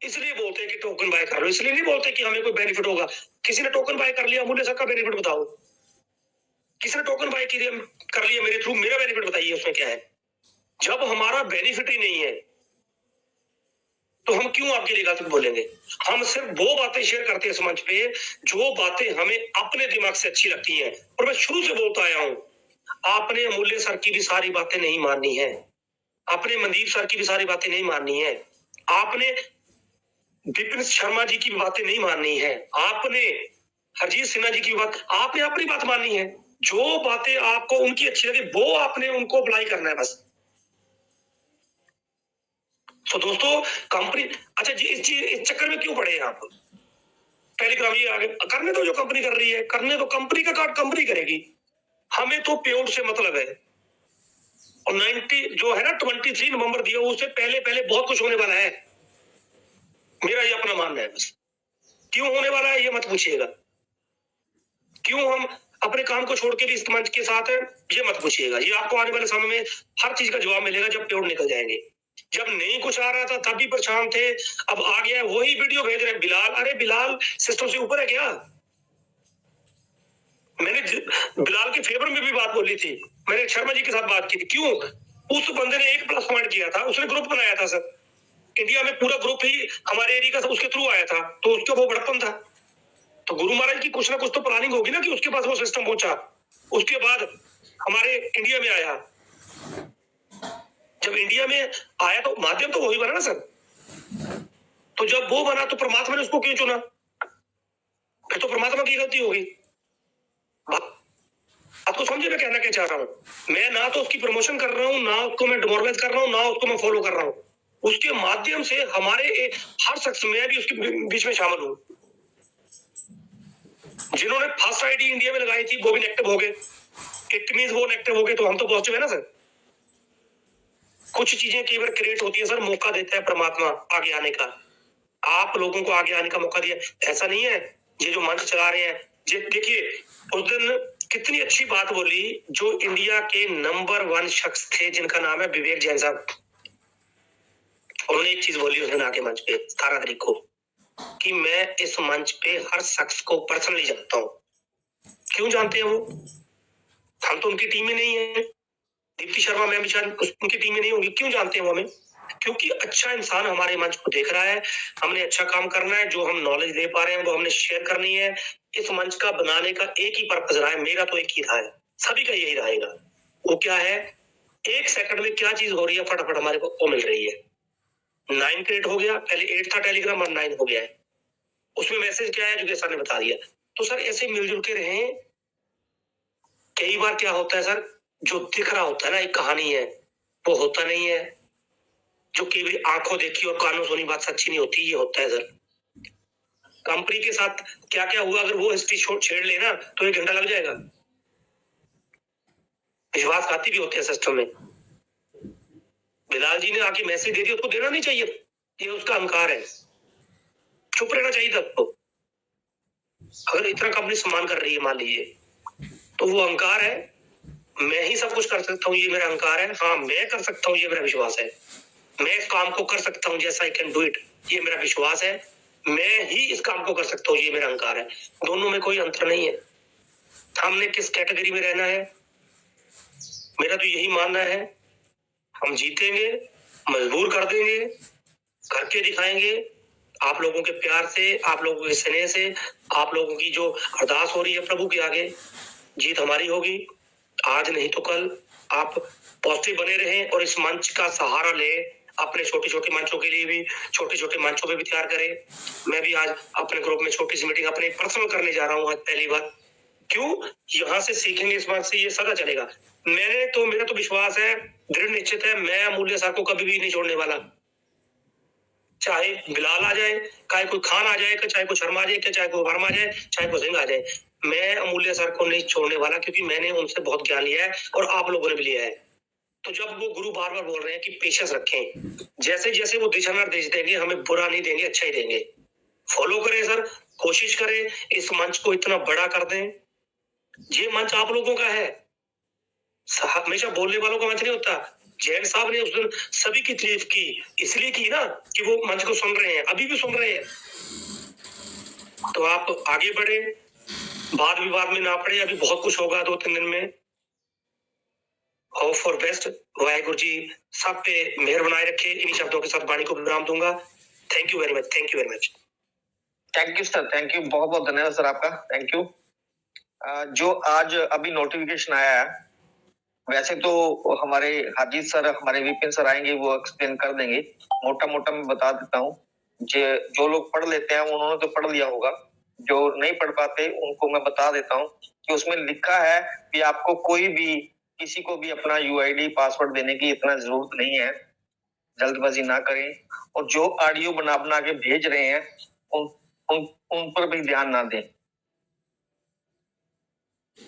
इसलिए बोलते हैं कि टोकन बाय कर लो, इसलिए नहीं बोलते कि हमें कोई बेनिफिट होगा। किसी ने टोकन बाय कर लिया, मूल्य सर का बेनिफिट बताओ। किसी ने टोकन बाय कर लिया मेरे थ्रू, मेरा बेनिफिट बताइए, उसमें क्या है? जब हमारा बेनिफिट ही नहीं है तो हम क्यों आपके लिए गलत बोलेंगे? हम सिर्फ वो बातें शेयर करते हैं इस मंच पे जो बातें हमें अपने दिमाग से अच्छी लगती हैं। और मैं शुरू से बोलता आया हूं, आपने मूल्य सर की भी सारी बातें नहीं माननी है, आपने मनदीप सर की भी सारी बातें नहीं माननी है, आपने विपिन शर्मा जी की बातें नहीं माननी है, आपने हरजीत सिन्हा जी की बात, आपने अपनी बात माननी है। जो बातें आपको उनकी अच्छी लगे वो आपने उनको अप्लाई करना है बस। तो दोस्तों, कंपनी, अच्छा जी, इस चक्कर में क्यों पड़े हैं आप? टेलीग्राम ये आगे करने दो, जो कंपनी कर रही है करने दो, कंपनी का कार्ड कंपनी करेगी, हमें तो पेआउट से मतलब है। और 90 जो है ना 23 नवंबर दिया, उससे पहले बहुत कुछ होने वाला है, मेरा ये अपना मानना है बस। क्यों होने वाला है ये मत पूछिएगा, क्यों हम अपने काम को छोड़ के भी इस मंच के साथ है ये मत पूछिएगा। ये आपको आने वाले समय में हर चीज का जवाब मिलेगा जब पेआउट निकल जाएंगे। जब नहीं कुछ आ रहा था तब भी परेशान थे, अब आ गया है, वही वीडियो भेज रहे हैं। बिलाल, अरे बिलाल सिस्टम से ऊपर है क्या? मैंने बिलाल के फेवर में भी बात बोली थी, मैंने शर्मा जी के साथ बात की थी। क्यों? उस बंदे ने एक प्लस पॉइंट किया था, उसने ग्रुप बनाया था सर, इंडिया में पूरा ग्रुप ही हमारे एरिया का उसके थ्रू आया था, तो उसका वो बड़प्पन था। तो गुरु महाराज की कुछ ना कुछ तो प्लानिंग होगी ना कि उसके पास वो सिस्टम पहुंचा, उसके बाद हमारे इंडिया में आया। जब इंडिया में आया तो माध्यम तो वही बना ना सर। तो जब वो बना तो परमात्मा ने उसको क्यों चुना? फिर तो परमात्मा की गलती होगी। आपको समझे मैं कहना क्या चाह रहा हूं? मैं ना तो उसकी प्रमोशन कर रहा हूं, ना उसको मैं डिमोरलाइज कर रहा हूं, ना उसको मैं फॉलो कर रहा हूं। उसके माध्यम से हमारे हर शख्स, मैं भी उसके बीच में शामिल हूं। जिन्होंने फर्स्ट आईडी इंडिया में लगाई थी वो भी नेगेटिव हो गए, इट मींस वो नेगेटिव हो गए, तो हम तो पॉजिटिव है ना सर। कुछ चीजें कई बार क्रिएट होती है सर, मौका देता है परमात्मा आगे आने का। आप लोगों को आगे आने का मौका दिया, ऐसा नहीं है। ये जो मंच चला रहे हैं, ये देखिए उस दिन कितनी अच्छी बात बोली जो इंडिया के नंबर 1 शख्स थे, जिनका नाम है विवेक जैन साहब। उन्होंने एक चीज बोली उस दिन आके मंच पे 18 तारीख को, कि मैं इस मंच पे हर शख्स को पर्सनली जानता हूं। क्यों जानते हैं वो? हम तो उनकी टीम में नहीं है, दीप्ति शर्मा मैम भी शायद उनकी टीम में नहीं होगी। क्यों जानते हैं वो हमें? क्योंकि अच्छा इंसान हमारे मंच को देख रहा है, हमने अच्छा काम करना है, जो हम नॉलेज दे पा रहे हैं वो हमने शेयर करनी है। इस मंच का बनाने का एक ही पर्पज रहा है, मेरा तो एक ही रहा है, सभी का यही रहेगा। वो क्या है? 1 सेकंड में क्या चीज हो रही है फटाफट हमारे को मिल रही है। 9 क्रिएट हो गया, पहले 8 था टेलीग्राम और 9 हो गया है। उसमें मैसेज क्या है जो कि सर ने बता दिया। तो सर ऐसे मिलजुल के रहें। कई बार क्या होता है सर, जो दिख रहा होता है ना एक कहानी है, वो होता नहीं है। जो केवल आंखों देखी और कानों सुनी बात सच्ची नहीं होती, ये होता है सर। कंपनी के साथ क्या क्या हुआ, अगर वो हिस्ट्री छेड़ लेना तो 1 घंटा लग जाएगा। विश्वासघाती भी होते हैं सिस्टम में। बिलाल जी ने आके मैसेज दे दिया, उसको देना नहीं चाहिए, ये उसका अहंकार है, चुप रहना चाहिए था आपको। अगर इतना कंपनी सम्मान कर रही है मान लीजिए, तो वो अहंकार है। मैं ही सब कुछ कर सकता हूँ, ये मेरा अहंकार है। हाँ, मैं कर सकता हूँ, ये मेरा विश्वास है। मैं इस काम को कर सकता हूँ, जैसा आई कैन डू इट, ये मेरा विश्वास है। मैं ही इस काम को कर सकता हूँ, ये मेरा अहंकार है। दोनों में कोई अंतर नहीं है। हमने किस कैटेगरी में रहना है, मेरा तो यही मानना है। हम जीतेंगे, मजबूर कर देंगे, करके दिखाएंगे। आप लोगों के प्यार से, आप लोगों के स्नेह से, आप लोगों की जो अरदास हो रही है प्रभु के आगे, जीत हमारी होगी। आज नहीं तो कल। आप पॉजिटिव बने रहें और इस मंच का सहारा लें। अपने छोटे छोटे मंचों के लिए भी, छोटे छोटे मंचों पे भी तैयार करें। मैं भी आज अपने ग्रुप में छोटी सी मीटिंग अपने पर्सनल करने जा रहा हूँ आज पहली बार। क्यों? यहाँ से सीखेंगे, इस बात से ये सदा चलेगा। मेरा तो विश्वास है, दृढ़ निश्चित है, मैं अमूल्य सर को कभी भी नहीं छोड़ने वाला। चाहे बिलाल आ जाए, चाहे कोई खान आ जाए, चाहे कोई शर्मा आ जाए, चाहे कोई वर्मा आ जाए, चाहे कोई सिंह आ जाए, मैं अमूल्य सर को नहीं छोड़ने वाला, क्योंकि मैंने उनसे बहुत ज्ञान लिया है और आप लोगों ने भी लिया है। तो जब वो गुरु बार बार बोल रहे हैं कि पेशेंस रखें, जैसे जैसे वो दिशा निर्देश देंगे, हमें बुरा नहीं देंगे, अच्छा ही देंगे। फॉलो करें सर, कोशिश करें, इस मंच को इतना बड़ा कर दें। ये मंच आप लोगों का है, हमेशा बोलने वालों का मंच नहीं होता। जैन साहब ने उस दिन सभी की तारीफ की, इसलिए की ना कि वो मंच को सुन रहे हैं, अभी भी सुन रहे हैं। तो आप आगे बढ़े, वाद विवाद में ना पड़े। अभी बहुत कुछ होगा 2-3 दिन में। Hope for best. Waheguru ji सब पे मेहर बनाए रखे। इन्हीं शब्दों के साथ वाणी को विराम दूंगा। Thank you very much. Thank you very much. Thank you sir, thank you, बहुत बहुत धन्यवाद सर आपका, थैंक यू। जो आज अभी नोटिफिकेशन आया है, वैसे तो हमारे हाजीत सर, हमारे विपिन सर आएंगे, वो एक्सप्लेन कर देंगे। मोटा मोटा मैं बता देता हूँ। जो लोग पढ़ लेते हैं उन्होंने तो पढ़ लिया होगा, जो नहीं पढ़ पाते उनको मैं बता देता हूँ कि उसमें लिखा है कि आपको कोई भी, किसी को भी अपना यूआईडी पासवर्ड देने की इतना जरूरत नहीं है। जल्दबाजी ना करें, और जो ऑडियो बना बना के भेज रहे हैं उन पर भी ध्यान ना दें।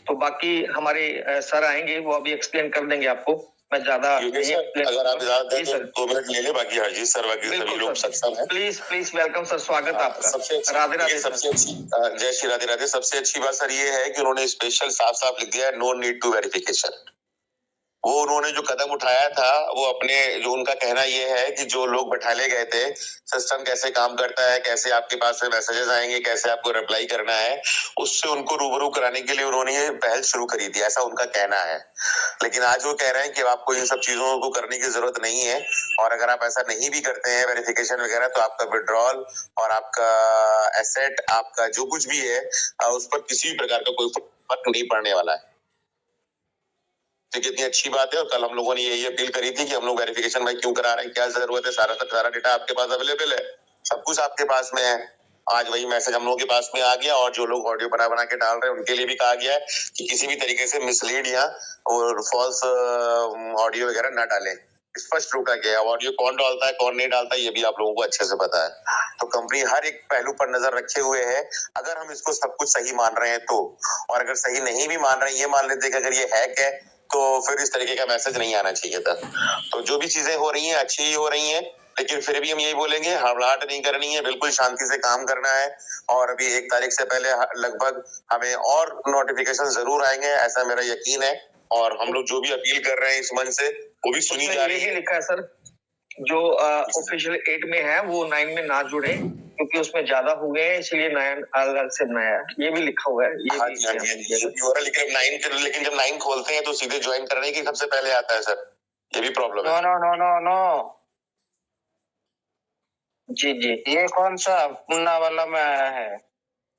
तो बाकी हमारे सर आएंगे, वो अभी एक्सप्लेन कर देंगे आपको। मैं ज्यादा अगर आप इजाजत दें तो 2 मिनट ले ले, बाकी हरजीत सर बाकी सभी लोग सक्षम हैं। प्लीज प्लीज वेलकम सर, स्वागत आपका। सबसे राधे राधे। सबसे अच्छी, जय श्री राधे राधे। सबसे अच्छी बात सर ये है कि उन्होंने स्पेशल साफ साफ लिख दिया है, नो नीड टू वेरिफिकेशन। वो उन्होंने जो कदम उठाया था, वो अपने, जो उनका कहना ये है कि जो लोग बैठाले गए थे, सिस्टम कैसे काम करता है, कैसे आपके पास में मैसेजेस आएंगे, कैसे आपको रिप्लाई करना है, उससे उनको रूबरू कराने के लिए उन्होंने ये पहल शुरू करी थी, ऐसा उनका कहना है। लेकिन आज वो कह रहे हैं कि आपको इन सब चीजों को करने की जरूरत नहीं है, और अगर आप ऐसा नहीं भी करते हैं वेरिफिकेशन वगैरह, तो आपका विड्रॉल और आपका एसेट, आपका जो कुछ भी है, उस पर किसी भी प्रकार का कोई फर्क नहीं पड़ने वाला है। तो कितनी अच्छी बात है। और कल हम लोगों ने यही अपील करी थी कि हम लोग वेरिफिकेशन भाई क्यों करा रहे हैं, क्या जरूरत है, सारा डेटा आपके पास अवेलेबल है, सब कुछ आपके पास में है। आज वही मैसेज हम लोगों के पास में आ गया, और जो लोग ऑडियो बना बना के डाल रहे हैं उनके लिए भी कहा गया है कि किसी भी तरीके से मिसलीड या और फॉल्स ऑडियो वगैरह ना डालें। स्पष्ट रूप का क्या है, ऑडियो कौन डालता है कौन नहीं डालता ये भी आप लोगों को अच्छे से पता है। तो कंपनी हर एक पहलू पर नजर रखे हुए है। अगर हम इसको सब कुछ सही मान रहे हैं तो, और अगर सही नहीं भी मान रहे हैं, ये मान लेते हैं कि अगर ये हैक है तो फिर इस तरीके का मैसेज नहीं आना चाहिए था। तो जो भी चीजें हो रही हैं अच्छी ही हो रही हैं, लेकिन फिर भी हम यही बोलेंगे, हड़बड़ाहट नहीं करनी है, बिल्कुल शांति से काम करना है। और अभी 1 तारीख से पहले लगभग हमें और नोटिफिकेशन जरूर आएंगे, ऐसा मेरा यकीन है। और हम लोग जो भी अपील कर रहे हैं इस मंच से, वो भी सुनी जा रही है। लिखा है सर, जो ऑफिशियल 8 में है वो 9 में ना जुड़े, क्योंकि उसमें ज्यादा हो गए हैं, इसलिए 9 अलग से बनाया, ये भी लिखा हुआ है। ये हाँ जी, लेकिन जब 9 खोलते हैं तो सीधे ज्वाइन करने की सबसे पहले आता है सर, ये भी प्रॉब्लम है। नो जी जी, ये कौन सा पुन्ना वाला में आया है?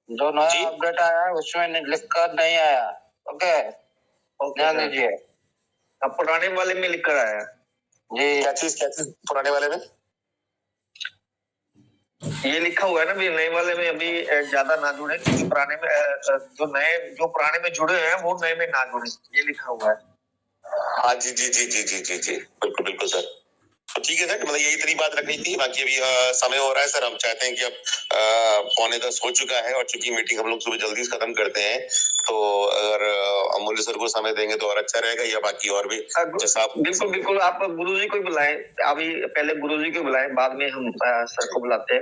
जो नया अपडेट आया है उसमें लिख कर नहीं आया। ओके, ध्यान दीजिए। अब पुराने वाले में लिख कर आया जी। क्या चीज पुराने वाले में ये लिखा हुआ है ना, भी नए वाले में अभी ज्यादा ना जुड़े, क्योंकि पुराने में जो पुराने में जुड़े हैं वो नए में ना जुड़े, ये लिखा हुआ है। हाँ जी जी जी जी जी जी जी, बिल्कुल बिल्कुल सर। तो ठीक है सर, मतलब यही इतनी बात रखनी थी। बाकी अभी समय हो रहा है सर, हम चाहते हैं कि अब 9:45 हो चुका है, और चूंकि मीटिंग हम लोग सुबह जल्दी से खत्म करते हैं, तो अगर अमूल्य सर को समय देंगे तो और अच्छा रहेगा, या बाकी और भी जैसा आप। बिल्कुल बिल्कुल, आप गुरुजी को बुलाएं, अभी पहले गुरुजी को बुलाएं, बाद में हम सर को बुलाते हैं।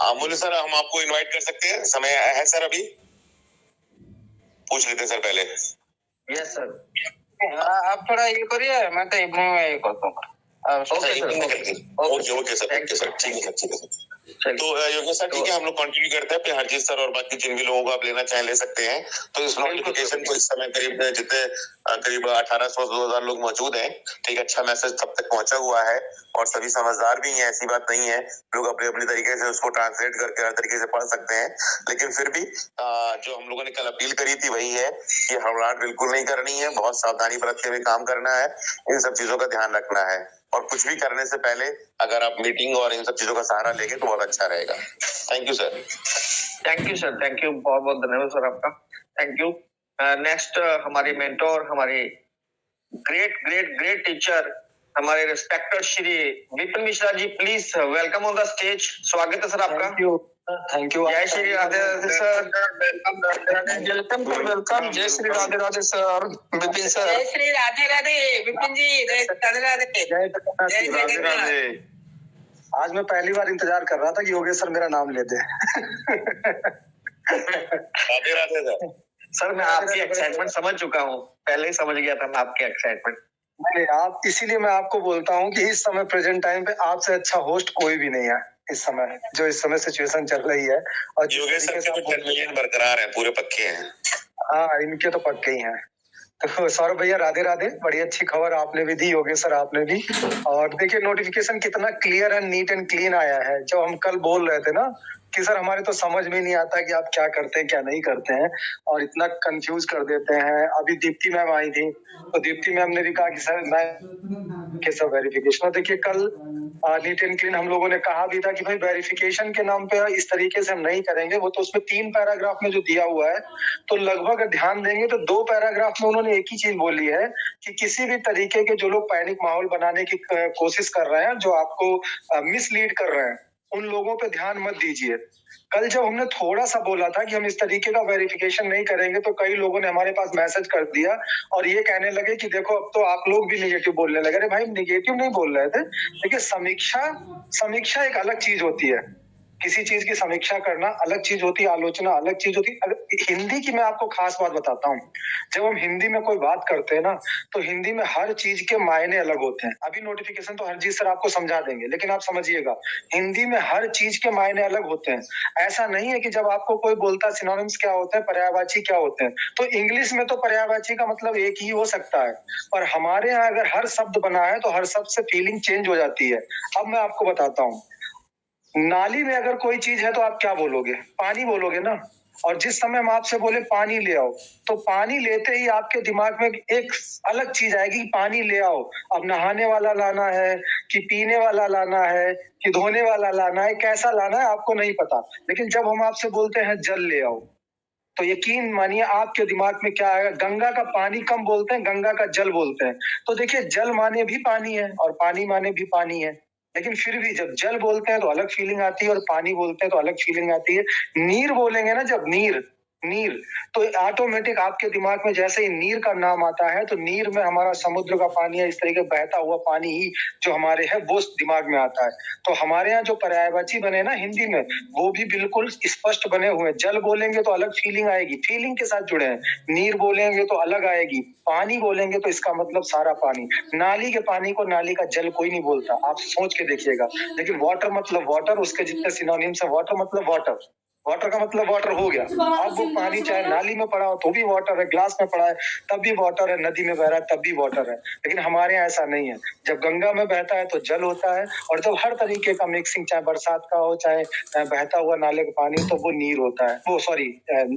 अमूल्य सर, हम आपको इनवाइट कर सकते हैं, समय है सर अभी? पूछ लेते हैं सर पहले। Yes sir. आप थोड़ा ये करिए, मैं तो इवनिंग में ये करता हूँ। ओके सर, ठीक है सर, ठीक है सर। तो योगेश सर ठीक है, हम लोग कंटिन्यू करते हैं, फिर हरजीत सर और बाकी जिन भी लोगों को आप लेना चाहें ले सकते हैं। तो इस नोटिफिकेशन को इस समय करीब 1800-2000 लोग मौजूद हैं। ठीक, अच्छा मैसेज तब तक पहुंचा हुआ है और सभी समझदार भी हैं, ऐसी बात नहीं है। लोग अपने अपने तरीके से उसको ट्रांसलेट करके हर तरीके से पढ़ सकते हैं, लेकिन फिर भी जो हम लोगों ने कल अपील करी थी वही है कि हड़बड़ाहट बिल्कुल नहीं करनी है, बहुत सावधानी बरतते हुए काम करना है, इन सब चीजों का ध्यान रखना है और कुछ भी करने से पहले अगर आप मीटिंग और इन सब चीजों का सहारा लेंगे तो बहुत अच्छा रहेगा। Thank you sir. Thank you sir, thank you, बहुत बहुत धन्यवाद सर आपका, थैंक यू। नेक्स्ट हमारे मेंटोर, हमारे ग्रेट ग्रेट ग्रेट टीचर, हमारे respected Shri Vipin Mishra ji, please welcome on the stage. स्वागत है सर आपका। Thank you. जय श्री राधे राधे सर। वेलकम। जय श्री राधे राधे सर, विपिन सर। जय श्री राधे राधे विपिन जी, जय राधे राधे। जय राधे राधे। आज मैं पहली बार इंतजार कर रहा था कि योगेश सर मेरा नाम लेते। राधे राधे सर। सर मैं आपकी एक्साइटमेंट समझ चुका हूँ, पहले ही समझ गया था मैं आपकी एक्साइटमेंट। नहीं, आप इसीलिए मैं आपको बोलता हूँ कि इस समय प्रेजेंट टाइम पे आपसे अच्छा होस्ट कोई भी नहीं है इस समय, जो इस समय सिचुएशन चल रही है। और योगेश सर के तो मिलियन बरकरार हैं, पूरे पक्के हैं। हाँ, इनके तो पक्के ही हैं। तो सौरभ भैया राधे राधे, बड़ी अच्छी खबर आपने भी दी, योगेश सर आपने भी। और देखिए नोटिफिकेशन कितना clear and neat and clean आया है। जो हम कल बोल रहे थे ना कि सर हमारे तो समझ में नहीं आता कि आप क्या करते हैं क्या नहीं करते हैं और इतना कंफ्यूज कर देते हैं। अभी दीप्ति मैम आई थी तो दीप्ति मैम ने भी कहा कि सर मैं कैसा वेरिफिकेशन। देखिए कल नीट एंड क्लीन हम लोगों ने कहा भी था कि भाई वेरिफिकेशन के नाम पे इस तरीके से हम नहीं करेंगे। वो तो उसमें 3 पैराग्राफ में जो दिया हुआ है, तो लगभग ध्यान देंगे तो 2 पैराग्राफ में उन्होंने एक ही चीज बोली है कि किसी भी तरीके के जो लोग पैनिक माहौल बनाने की कोशिश कर रहे हैं, जो आपको मिसलीड कर रहे हैं, उन लोगों पे ध्यान मत दीजिए। कल जब हमने थोड़ा सा बोला था कि हम इस तरीके का वेरिफिकेशन नहीं करेंगे तो कई लोगों ने हमारे पास मैसेज कर दिया और ये कहने लगे कि देखो अब तो आप लोग भी निगेटिव बोलने लगे। अरे भाई निगेटिव नहीं बोल रहे थे। देखिए समीक्षा एक अलग चीज होती है, किसी चीज की समीक्षा करना अलग चीज होती है, आलोचना अलग चीज होती है। हिंदी की मैं आपको खास बात बताता हूँ, जब हम हिंदी में कोई बात करते हैं ना तो हिंदी में हर चीज के मायने अलग होते हैं। अभी नोटिफिकेशन तो हरजीत सर आपको समझा देंगे, लेकिन आप समझिएगा हिंदी में हर चीज के मायने अलग होते हैं। ऐसा नहीं है कि जब आपको कोई बोलता है सिनोनिम्स क्या होते हैं, पर्यायवाची क्या होते हैं, तो इंग्लिश में तो पर्यायवाची का मतलब एक ही हो सकता है, पर हमारे यहाँ अगर हर शब्द बना है तो हर शब्द से फीलिंग चेंज हो जाती है। अब मैं आपको बताता हूँ, नाली में अगर कोई चीज है तो आप क्या बोलोगे? पानी बोलोगे ना। और जिस समय हम आपसे बोले पानी ले आओ, तो पानी लेते ही आपके दिमाग में एक अलग चीज आएगी, पानी ले आओ। अब नहाने वाला लाना है कि पीने वाला लाना है कि धोने वाला लाना है, कैसा लाना है आपको नहीं पता। लेकिन जब हम आपसे बोलते हैं जल ले आओ, तो यकीन मानिए आपके दिमाग में क्या आएगा? गंगा का पानी कम बोलते हैं, गंगा का जल बोलते हैं। तो देखिए जल माने भी पानी है और पानी माने भी पानी है, लेकिन फिर भी जब जल बोलते हैं तो अलग फीलिंग आती है और पानी बोलते हैं तो अलग फीलिंग आती है। नीर बोलेंगे ना, जब नीर तो ऑटोमेटिक आपके दिमाग में जैसे ही नीर का नाम आता है तो नीर में हमारा समुद्र का पानी है, इस तरीके बहता हुआ पानी ही जो हमारे है वो दिमाग में आता है। तो हमारे यहाँ जो पर्यायवाची बने ना हिंदी में, वो भी बिल्कुल स्पष्ट बने हुए। जल बोलेंगे तो अलग फीलिंग आएगी, फीलिंग के साथ जुड़े हैं। नीर बोलेंगे तो अलग आएगी, पानी बोलेंगे तो इसका मतलब सारा पानी। नाली के पानी को नाली का जल कोई नहीं बोलता, आप सोच के देखिएगा। लेकिन वाटर मतलब वाटर, उसके जितने सिनोनिम्स है, वाटर मतलब वाटर, वाटर का मतलब वाटर हो गया। अब वो पानी चाहे नाली में पड़ा हो तो भी वाटर है, ग्लास में पड़ा है तब भी वाटर है, नदी में बह रहा है तब भी वाटर है। लेकिन हमारे यहाँ ऐसा नहीं है। जब गंगा में बहता है तो जल होता है, और जब हर तरीके का मिक्सिंग, चाहे बरसात का हो चाहे बहता हुआ नाले का पानी, तो वो नीर होता है, वो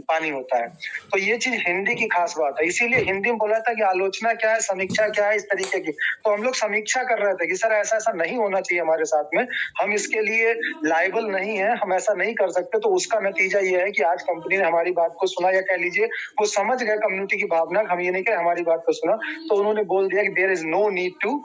पानी होता है। तो ये चीज हिंदी की खास बात है। इसीलिए हिंदी में बोला था कि आलोचना क्या है, समीक्षा क्या है, इस तरीके की। तो हम लोग समीक्षा कर रहे थे कि सर ऐसा ऐसा नहीं होना चाहिए हमारे साथ में, हम इसके लिए लायबल नहीं है, हम ऐसा नहीं कर सकते। तो उसका नतीजा ये है कि आज कंपनी ने हमारी बात को सुना, या कह लीजिए वो समझ गए कम्युनिटी की भावना। हम ये नहीं कह हमारी बात को सुना, तो उन्होंने बोल दिया कि there is no need to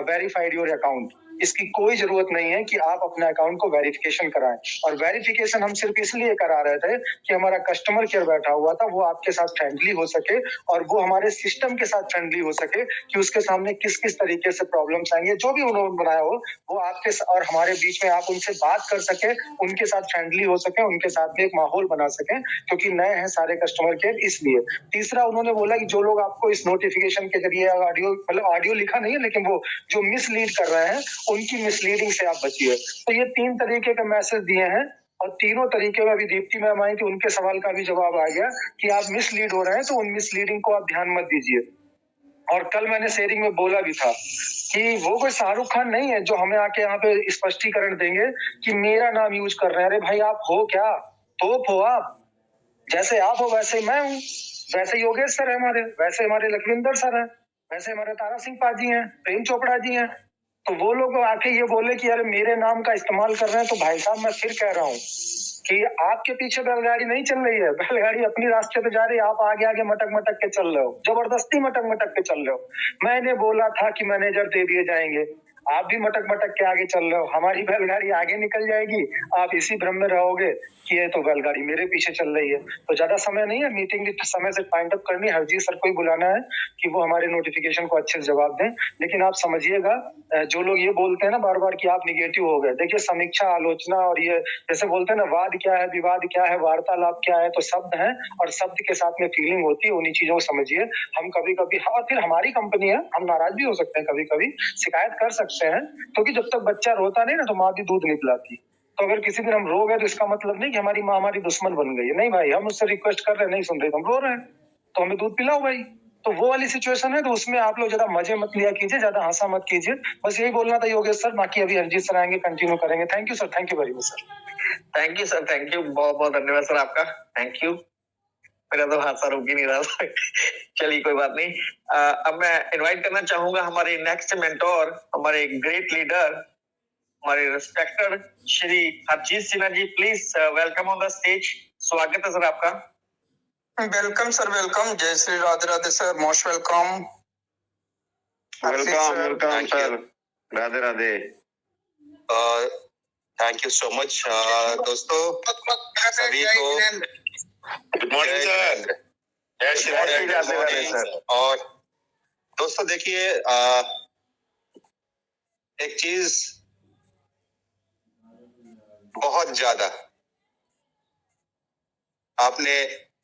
verified your account. इसकी कोई जरूरत नहीं है कि आप अपने अकाउंट को वेरिफिकेशन कराएं। और वेरिफिकेशन हम सिर्फ इसलिए करा रहे थे कि हमारा कस्टमर केयर बैठा हुआ था, वो आपके साथ फ्रेंडली हो सके और वो हमारे सिस्टम के साथ फ्रेंडली हो सके कि उसके सामने किस किस तरीके से प्रॉब्लम्स आएंगे, जो भी उन्होंने बनाया हो वो आपके और हमारे बीच में आप उनसे बात कर सके, उनके साथ फ्रेंडली हो सके, उनके साथ में एक माहौल बना सके, क्योंकि नए हैं सारे कस्टमर केयर इसलिए। तीसरा उन्होंने बोला कि जो लोग आपको इस नोटिफिकेशन के जरिए ऑडियो, मतलब ऑडियो लिखा नहीं है लेकिन वो जो मिसलीड कर रहे हैं उनकी मिसलीडिंग से आप बचिए। तो ये 3 तरीके के मैसेज दिए हैं और तीनों तरीके में अभी दीप्ति मैम आई थी, उनके सवाल का भी जवाब आ गया कि आप मिसलीड हो रहे हैं तो उन मिसलीडिंग को आप ध्यान मत दीजिए। और कल मैंने शेयरिंग में बोला भी था कि वो कोई शाहरुख खान नहीं है जो हमें आके यहाँ पे स्पष्टीकरण देंगे कि मेरा नाम यूज कर रहे हैं। अरे भाई आप हो क्या? तोप हो आप? जैसे आप हो वैसे मैं हूँ, वैसे योगेश सर है हमारे, वैसे हमारे लखविंदर सर है, वैसे हमारे तारा सिंह पाजी हैं, प्रेम चोपड़ा जी हैं। तो वो लोग आके ये बोले कि अरे मेरे नाम का इस्तेमाल कर रहे हैं, तो भाई साहब मैं फिर कह रहा हूँ कि आपके पीछे बैलगाड़ी नहीं चल रही है, बैलगाड़ी अपनी रास्ते पे जा रही है, आप आगे आगे मटक मटक के चल रहे हो, जबरदस्ती मटक मटक के चल रहे हो। मैंने बोला था कि मैनेजर दे दिए जाएंगे, आप भी मटक मटक के आगे चल रहे हो, हमारी बैलगाड़ी आगे निकल जाएगी, आप इसी भ्रम में रहोगे कि ये तो बैलगाड़ी मेरे पीछे चल रही है। तो ज्यादा समय नहीं है, मीटिंग भी समय से फाइंड अप करनी है, हरजीत सर को ही बुलाना है कि वो हमारे नोटिफिकेशन को अच्छे से जवाब दें। लेकिन आप समझिएगा, जो लोग ये बोलते हैं ना बार बार कि आप निगेटिव हो गए, देखिए समीक्षा, आलोचना और ये जैसे बोलते हैं ना वाद क्या है, विवाद क्या है, वार्तालाप क्या है, तो शब्द है और शब्द के साथ में फीलिंग होती है, उन्हीं चीजों को समझिए। हम कभी कभी, और फिर हमारी कंपनी है, हम नाराज भी हो सकते हैं, कभी कभी शिकायत कर सकते हैं, क्योंकि जब तक बच्चा रोता नहीं ना तो माँ भी दूध नहीं पिलाती। तो अगर किसी दिन हम रो गए तो इसका मतलब नहीं कि हमारी माँ हमारी दुश्मन बन गई है, नहीं भाई, हम उससे रिक्वेस्ट कर रहे हैं, नहीं सुन रहे, तो हम रो रहे हैं, तो हमें दूध पिलाओ भाई। तो वो वाली सिचुएशन है, तो उसमें आप लोग ज्यादा मजे मत लिया कीजिए, ज्यादा हंसा मत कीजिए। बस यही बोलना था योगेश सर, बाकी अभी हरजीत सर आएंगे, कंटिन्यू करेंगे। Thank you sir, thank you very much sir. Thank you sir, thank you, बहुत बहुत धन्यवाद सर आपका, थैंक यू। मेरा तो हादसा रुक ही नहीं रहा था। चलिए कोई बात नहीं। अब मैं इनवाइट करना चाहूंगा हमारे नेक्स्ट मेंटोर, हमारे ग्रेट लीडर, हमारे respected Shri Harjeet Sinha ji, please welcome on the stage. स्वागत है सर आपका। Welcome sir, welcome. जय Shri Radhe Radhe sir, most welcome. Welcome sir, Radhe Radhe. Thank you so much दोस्तों, सभी को गुड मॉर्निंग सर, जय श्री राधे सर। और दोस्तों देखिए, एक चीज बहुत ज्यादा आपने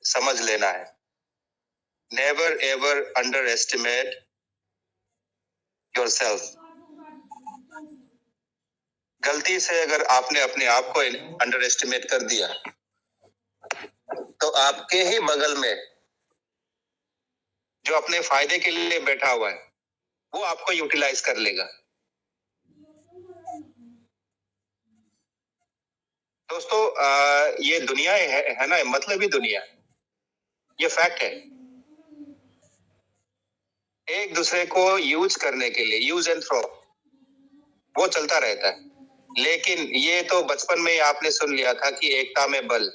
समझ लेना है, never ever under estimate yourself. गलती से अगर आपने अपने आप को अंडर एस्टिमेट कर दिया तो आपके ही बगल में जो अपने फायदे के लिए बैठा हुआ है वो आपको यूटिलाइज कर लेगा। दोस्तों ये दुनिया है ना, मतलब ही दुनिया, ये फैक्ट है। एक दूसरे को यूज करने के लिए, यूज एंड थ्रो, वो चलता रहता है। लेकिन ये तो बचपन में ही आपने सुन लिया था कि एकता में बल।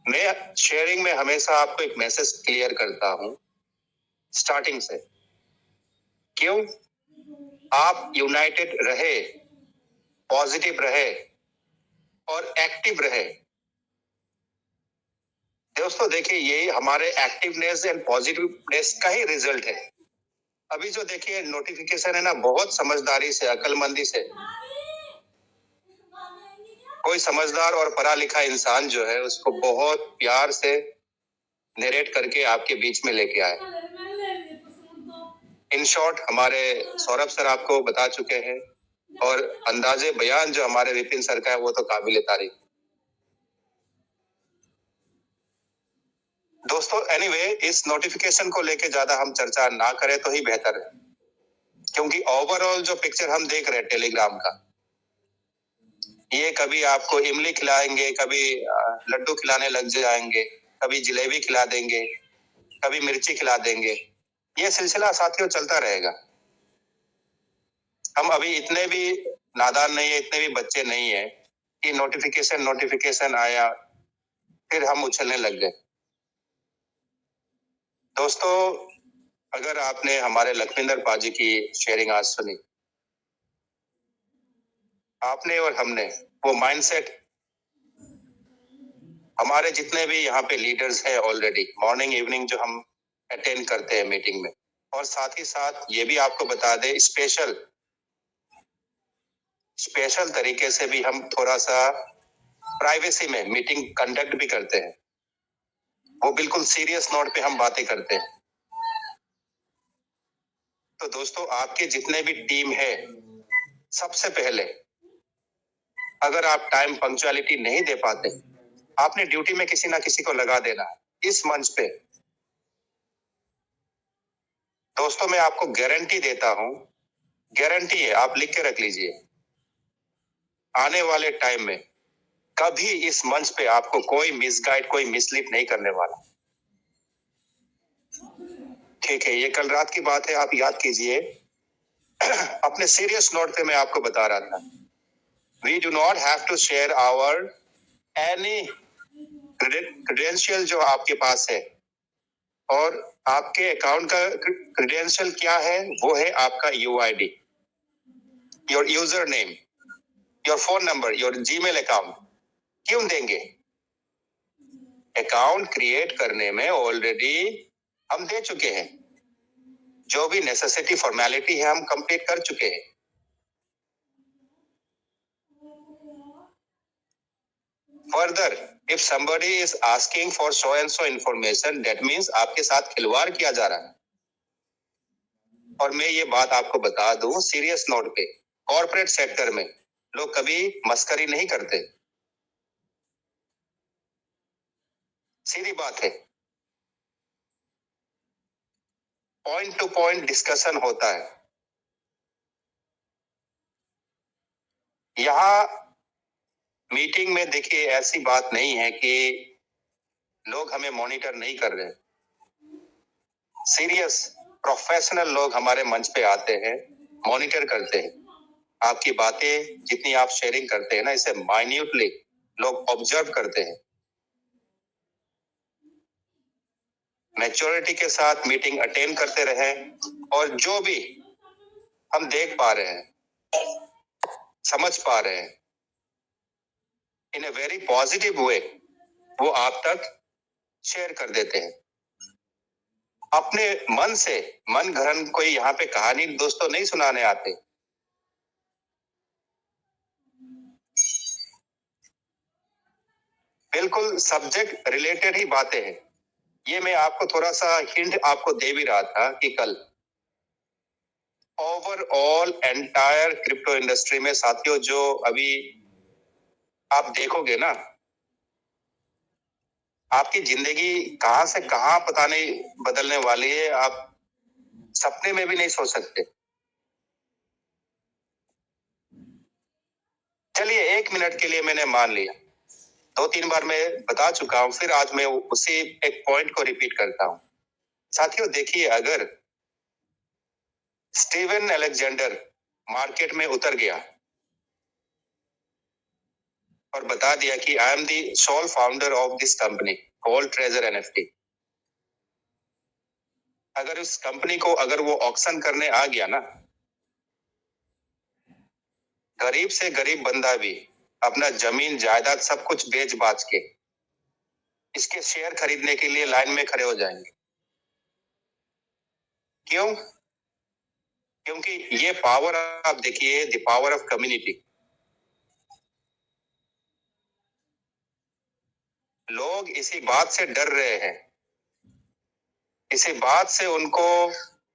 मैं शेयरिंग में हमेशा आपको एक मैसेज क्लियर करता हूं स्टार्टिंग से, क्यों? आप यूनाइटेड रहे, पॉजिटिव रहे और एक्टिव रहे। दोस्तों देखिए, ये हमारे एक्टिवनेस एंड पॉजिटिवनेस का ही रिजल्ट है। अभी जो देखिए नोटिफिकेशन है ना, बहुत समझदारी से, अकलमंदी से, कोई समझदार और पढ़ा लिखा इंसान जो है उसको बहुत प्यार से नरेट करके आपके बीच में लेके आए। इन शॉर्ट हमारे सौरभ सर आपको बता चुके हैं, और अंदाजे बयान जो हमारे विपिन सर का है वो तो काबिल तारीफ। दोस्तों एनीवे, इस नोटिफिकेशन को लेके ज्यादा हम चर्चा ना करें तो ही बेहतर है, क्योंकि ओवरऑल जो पिक्चर हम देख रहे हैं टेलीग्राम का, ये कभी आपको इमली खिलाएंगे, कभी लड्डू खिलाने लग जाएंगे, कभी जलेबी खिला देंगे, कभी मिर्ची खिला देंगे। ये सिलसिला साथियों चलता रहेगा। हम अभी इतने भी नादान नहीं है, इतने भी बच्चे नहीं है कि नोटिफिकेशन आया फिर हम उछलने लग गए। दोस्तों अगर आपने हमारे लखविंदर पाजी की शेयरिंग आज सुनी, आपने और हमने वो माइंडसेट, हमारे जितने भी यहाँ पे लीडर्स हैं ऑलरेडी मॉर्निंग इवनिंग जो हम अटेंड करते हैं मीटिंग में, और साथ ही साथ ये भी आपको बता दें स्पेशल तरीके से भी हम थोड़ा सा प्राइवेसी में मीटिंग कंडक्ट भी करते हैं। वो बिल्कुल सीरियस नोट पे हम बातें करते हैं। तो दोस्तों, आपके जितने भी टीम है, सबसे पहले अगर आप टाइम पंक्चुअलिटी नहीं दे पाते, आपने ड्यूटी में किसी ना किसी को लगा देना है इस मंच पे। दोस्तों, मैं आपको गारंटी देता हूं, गारंटी है, आप लिख के रख लीजिए, आने वाले टाइम में कभी इस मंच पे आपको कोई मिसगाइड, कोई मिसलीड नहीं करने वाला। ठीक है, ये कल रात की बात है, आप याद कीजिए। अपने सीरियस नोट पे मैं आपको बता रहा था, we do not have to share our any credential जो आपके पास है, और आपके अकाउंट का क्रेडेंशियल क्या है, वो है आपका UID, your user name, your phone number, your Gmail account. क्यों देंगे? अकाउंट क्रिएट करने में ऑलरेडी हम दे चुके हैं, जो भी नेसेसिटी फॉर्मेलिटी है हम कंप्लीट कर चुके हैं। Further, if somebody is asking for so and so information, that means आपके साथ खिलवाड़ किया जा रहा है। और मैं ये बात आपको बता दूं सीरियस नोट पे, कॉर्पोरेट सेक्टर में लोग कभी मस्करी नहीं करते, सीधी बात है। पॉइंट टू पॉइंट डिस्कशन होता है। यहाँ मीटिंग में देखिए, ऐसी बात नहीं है कि लोग हमें मॉनिटर नहीं कर रहे। सीरियस प्रोफेशनल लोग हमारे मंच पे आते हैं, मॉनिटर करते हैं। आपकी बातें जितनी आप शेयरिंग करते हैं ना, इसे माइन्यूटली लोग ऑब्जर्व करते हैं। मैच्योरिटी के साथ मीटिंग अटेंड करते रहे, और जो भी हम देख पा रहे हैं, समझ पा रहे हैं, इन ए वेरी पॉजिटिव वे वो आप तक शेयर कर देते हैं। अपने मन से मन घड़न कोई यहाँ पे कहानी दोस्तों नहीं सुनाने आते। बिल्कुल सब्जेक्ट रिलेटेड ही बातें हैं। ये मैं आपको थोड़ा सा हिंट आपको दे भी रहा था कि कल ओवरऑल एंटायर क्रिप्टो इंडस्ट्री में साथियों, जो अभी आप देखोगे ना, आपकी जिंदगी कहां से कहां पता नहीं बदलने वाली है, आप सपने में भी नहीं सोच सकते। चलिए, 1 मिनट के लिए मैंने मान लिया, 2-3 बार मैं बता चुका हूं, फिर आज मैं उसी एक पॉइंट को रिपीट करता हूं। साथियों देखिए, अगर स्टीवन अलेक्जेंडर मार्केट में उतर गया और बता दिया कि I am the sole founder of this company gold treasure NFT, अगर उस कंपनी को अगर वो ऑक्शन करने आ गया ना, गरीब से गरीब बंदा भी अपना जमीन जायदाद सब कुछ बेच बाच के इसके शेयर खरीदने के लिए लाइन में खड़े हो जाएंगे। क्यों? क्योंकि ये पावर आप देखिए, द पावर ऑफ कम्युनिटी। लोग इसी बात से डर रहे हैं, इसी बात से उनको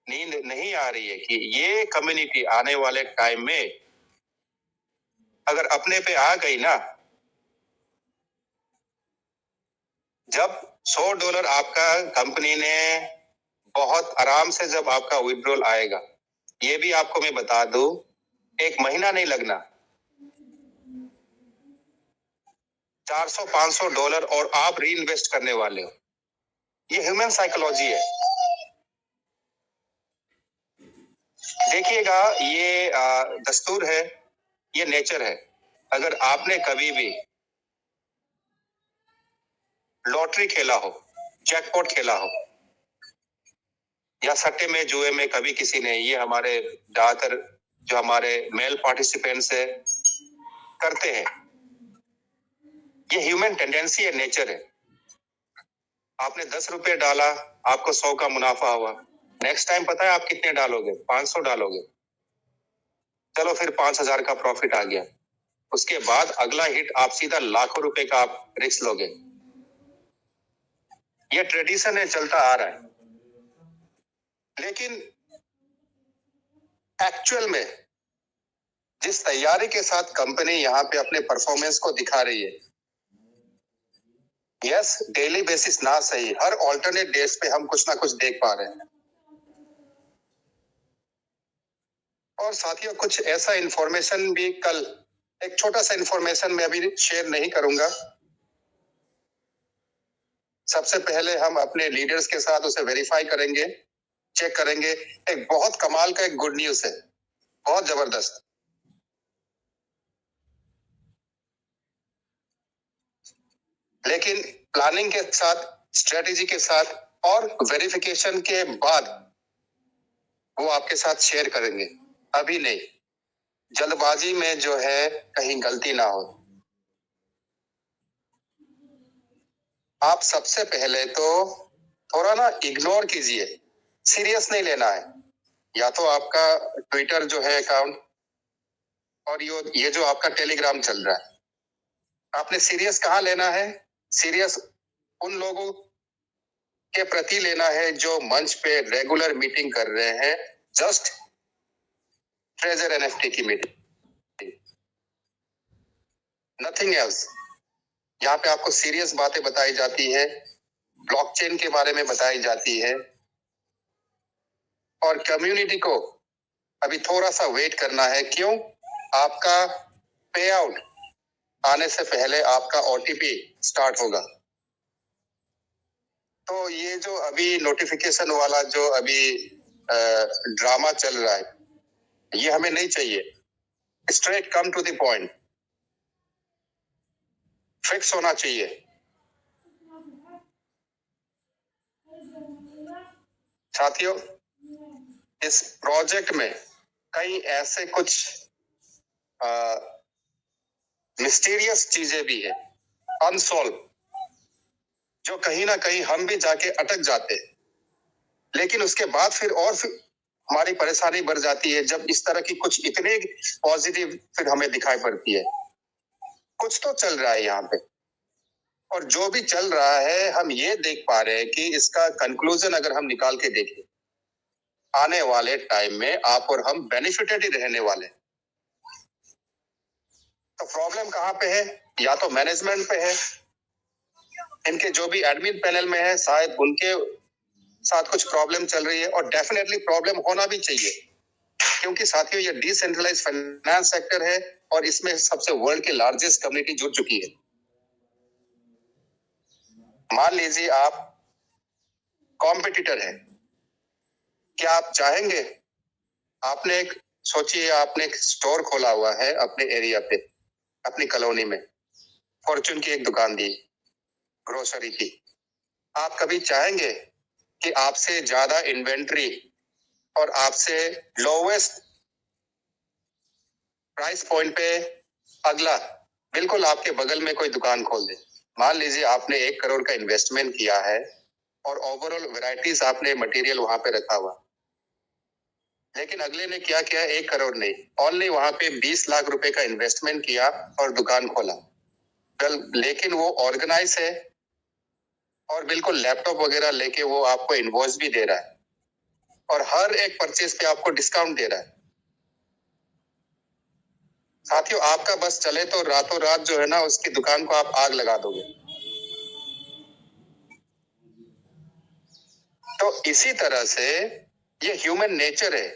नींद नहीं आ रही है कि ये कम्युनिटी आने वाले टाइम में अगर अपने पे आ गई ना, जब $100 आपका कंपनी ने बहुत आराम से जब आपका विड्रॉल आएगा, ये भी आपको मैं बता दूं, 1 महीना नहीं लगना, $400-500 और आप री इन्वेस्ट करने वाले हो। ये ह्यूमन साइकोलॉजी है। देखिएगा, ये दस्तूर है, ये नेचर है। अगर आपने कभी भी लॉटरी खेला हो, जैकपॉट खेला हो, या सट्टे में जुए में कभी किसी ने, ये हमारे ज्यादातर जो हमारे मेल पार्टिसिपेंट्स है करते हैं। ये ह्यूमन टेंडेंसी है, नेचर है। आपने 10 रुपए डाला, आपको 100 का मुनाफा हुआ। नेक्स्ट टाइम पता है आप कितने डालोगे? 500 डालोगे। चलो फिर 5000 का प्रॉफिट आ गया। उसके बाद अगला हिट आप सीधा लाखों रुपए का आप रिस्क लोगे। ये ट्रेडिशन है, चलता आ रहा है। लेकिन एक्चुअल में जिस तैयारी के साथ कंपनी यहाँ पे अपने परफॉर्मेंस को दिखा रही है, यस डेली बेसिस ना सही, हर ऑल्टरनेट डेज पे हम कुछ ना कुछ देख पा रहे हैं। और साथियों कुछ ऐसा इंफॉर्मेशन भी कल, एक छोटा सा इंफॉर्मेशन मैं अभी शेयर नहीं करूंगा। सबसे पहले हम अपने लीडर्स के साथ उसे वेरीफाई करेंगे, चेक करेंगे। एक बहुत कमाल का एक गुड न्यूज है, बहुत जबरदस्त। लेकिन प्लानिंग के साथ, स्ट्रेटेजी के साथ और वेरिफिकेशन के बाद वो आपके साथ शेयर करेंगे, अभी नहीं। जल्दबाजी में जो है कहीं गलती ना हो। आप सबसे पहले तो थोड़ा ना इग्नोर कीजिए, सीरियस नहीं लेना है। या तो आपका ट्विटर जो है अकाउंट और ये जो आपका टेलीग्राम चल रहा है, आपने सीरियस कहाँ लेना है? सीरियस उन लोगों के प्रति लेना है जो मंच पे रेगुलर मीटिंग कर रहे हैं, जस्ट ट्रेजर एनएफटी की मीटिंग, नथिंग एल्स। यहाँ पे आपको सीरियस बातें बताई जाती है, ब्लॉकचेन के बारे में बताई जाती है। और कम्युनिटी को अभी थोड़ा सा वेट करना है। क्यों? आपका पे आउट आने से पहले आपका ओटीपी स्टार्ट होगा। तो ये जो अभी नोटिफिकेशन वाला जो अभी ड्रामा चल रहा है, ये हमें नहीं चाहिए। Straight come to the point, fix होना चाहिए। साथियों, इस प्रोजेक्ट में कई ऐसे कुछ मिस्टीरियस चीजें भी है, अनसॉल्व, जो कहीं ना कहीं हम भी जाके अटक जाते हैं। लेकिन उसके बाद फिर हमारी परेशानी बढ़ जाती है जब इस तरह की कुछ इतने पॉजिटिव फिर हमें दिखाई पड़ती है। कुछ तो चल रहा है यहाँ पे, और जो भी चल रहा है हम ये देख पा रहे हैं कि इसका कंक्लूजन अगर हम निकाल के देखें, आने वाले टाइम में आप और हम बेनिफिटेड ही रहने वाले। तो प्रॉब्लम कहाँ पे है? या तो मैनेजमेंट पे है, इनके जो भी एडमिन पैनल में है शायद उनके साथ कुछ प्रॉब्लम चल रही है। और डेफिनेटली प्रॉब्लम होना भी चाहिए, क्योंकि साथियों ये डिसेंट्रलाइज फाइनेंस सेक्टर है और इसमें सबसे वर्ल्ड के लार्जेस्ट कम्युनिटी जुड़ चुकी है। मान लीजिए आप कॉम्पिटिटर है, क्या आप चाहेंगे? आपने एक सोचिए, आपने एक स्टोर खोला हुआ है अपने एरिया पे, अपनी कॉलोनी में, फॉर्चून की एक दुकान दी, ग्रोसरी की। आप कभी चाहेंगे कि आपसे ज्यादा इन्वेंट्री और आपसे लोवेस्ट प्राइस पॉइंट पे अगला बिल्कुल आपके बगल में कोई दुकान खोल दे? मान लीजिए आपने 1 करोड़ का इन्वेस्टमेंट किया है और ओवरऑल वैरायटीज आपने मटेरियल वहां पे रखा हुआ, लेकिन अगले ने क्या किया? 1 करोड़ नहीं, ओनली वहां पे 20 लाख रुपए का इन्वेस्टमेंट किया और दुकान खोला। लेकिन वो ऑर्गेनाइज है और बिल्कुल लैपटॉप वगैरह लेके वो आपको इनवॉइस भी दे रहा है और हर एक परचेज पे आपको डिस्काउंट दे रहा है। साथियों, आपका बस चले तो रातों रात जो है ना उसकी दुकान को आप आग लगा दोगे। तो इसी तरह से ये ह्यूमन नेचर है।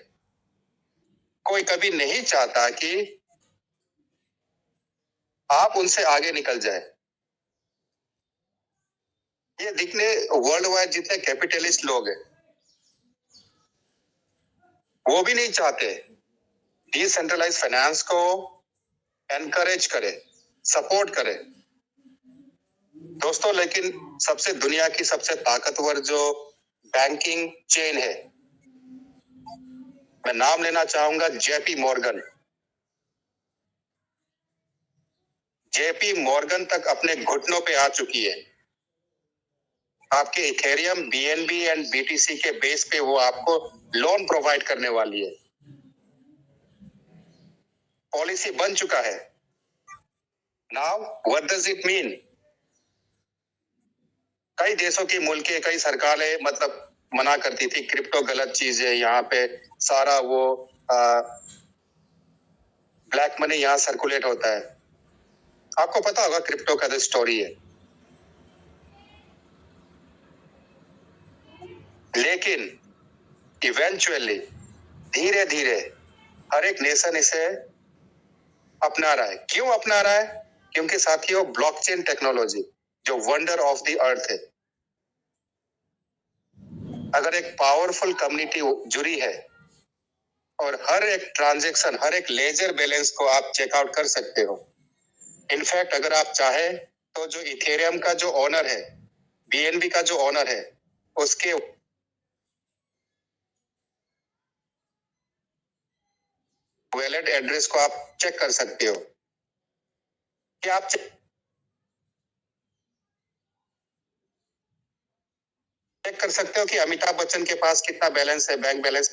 कोई कभी नहीं चाहता कि आप उनसे आगे निकल जाए। ये दिखने वर्ल्ड वाइड जितने कैपिटलिस्ट लोग हैं वो भी नहीं चाहते डिसेंट्रलाइज फाइनेंस को एनकरेज करे, सपोर्ट करे। दोस्तों, लेकिन सबसे दुनिया की सबसे ताकतवर जो बैंकिंग चेन है मैं नाम लेना चाहूंगा जेपी मॉर्गन। जेपी मॉर्गन तक अपने घुटनों पे आ चुकी है। आपके इथेरियम, बीएनबी एंड बीटीसी के बेस पे वो आपको लोन प्रोवाइड करने वाली है। पॉलिसी बन चुका है। Now what does it mean? कई देशों की मुल्कें, कई सरकारें मतलब मना करती थी क्रिप्टो गलत चीज है, यहाँ पे सारा वो ब्लैक मनी यहाँ सर्कुलेट होता है। आपको पता होगा क्रिप्टो का जो स्टोरी है, लेकिन इवेंचुअली धीरे धीरे हर एक नेशन इसे अपना रहा है। क्यों अपना रहा है? क्योंकि साथियों ब्लॉकचेन टेक्नोलॉजी जो वंडर ऑफ द अर्थ है, अगर एक पावरफुल कम्युनिटी जुड़ी है और हर एक ट्रांजैक्शन, हर एक लेजर बैलेंस को आप चेकआउट कर सकते हो। इनफैक्ट अगर आप चाहे तो जो इथेरियम का जो ओनर है, बीएनबी का जो ओनर है, उसके वैलेट एड्रेस को आप चेक कर सकते हो। क्या आप चेक कर सकते हो कि अमिताभ बच्चन के पास कितना बैलेंस है, बैंक बैलेंस?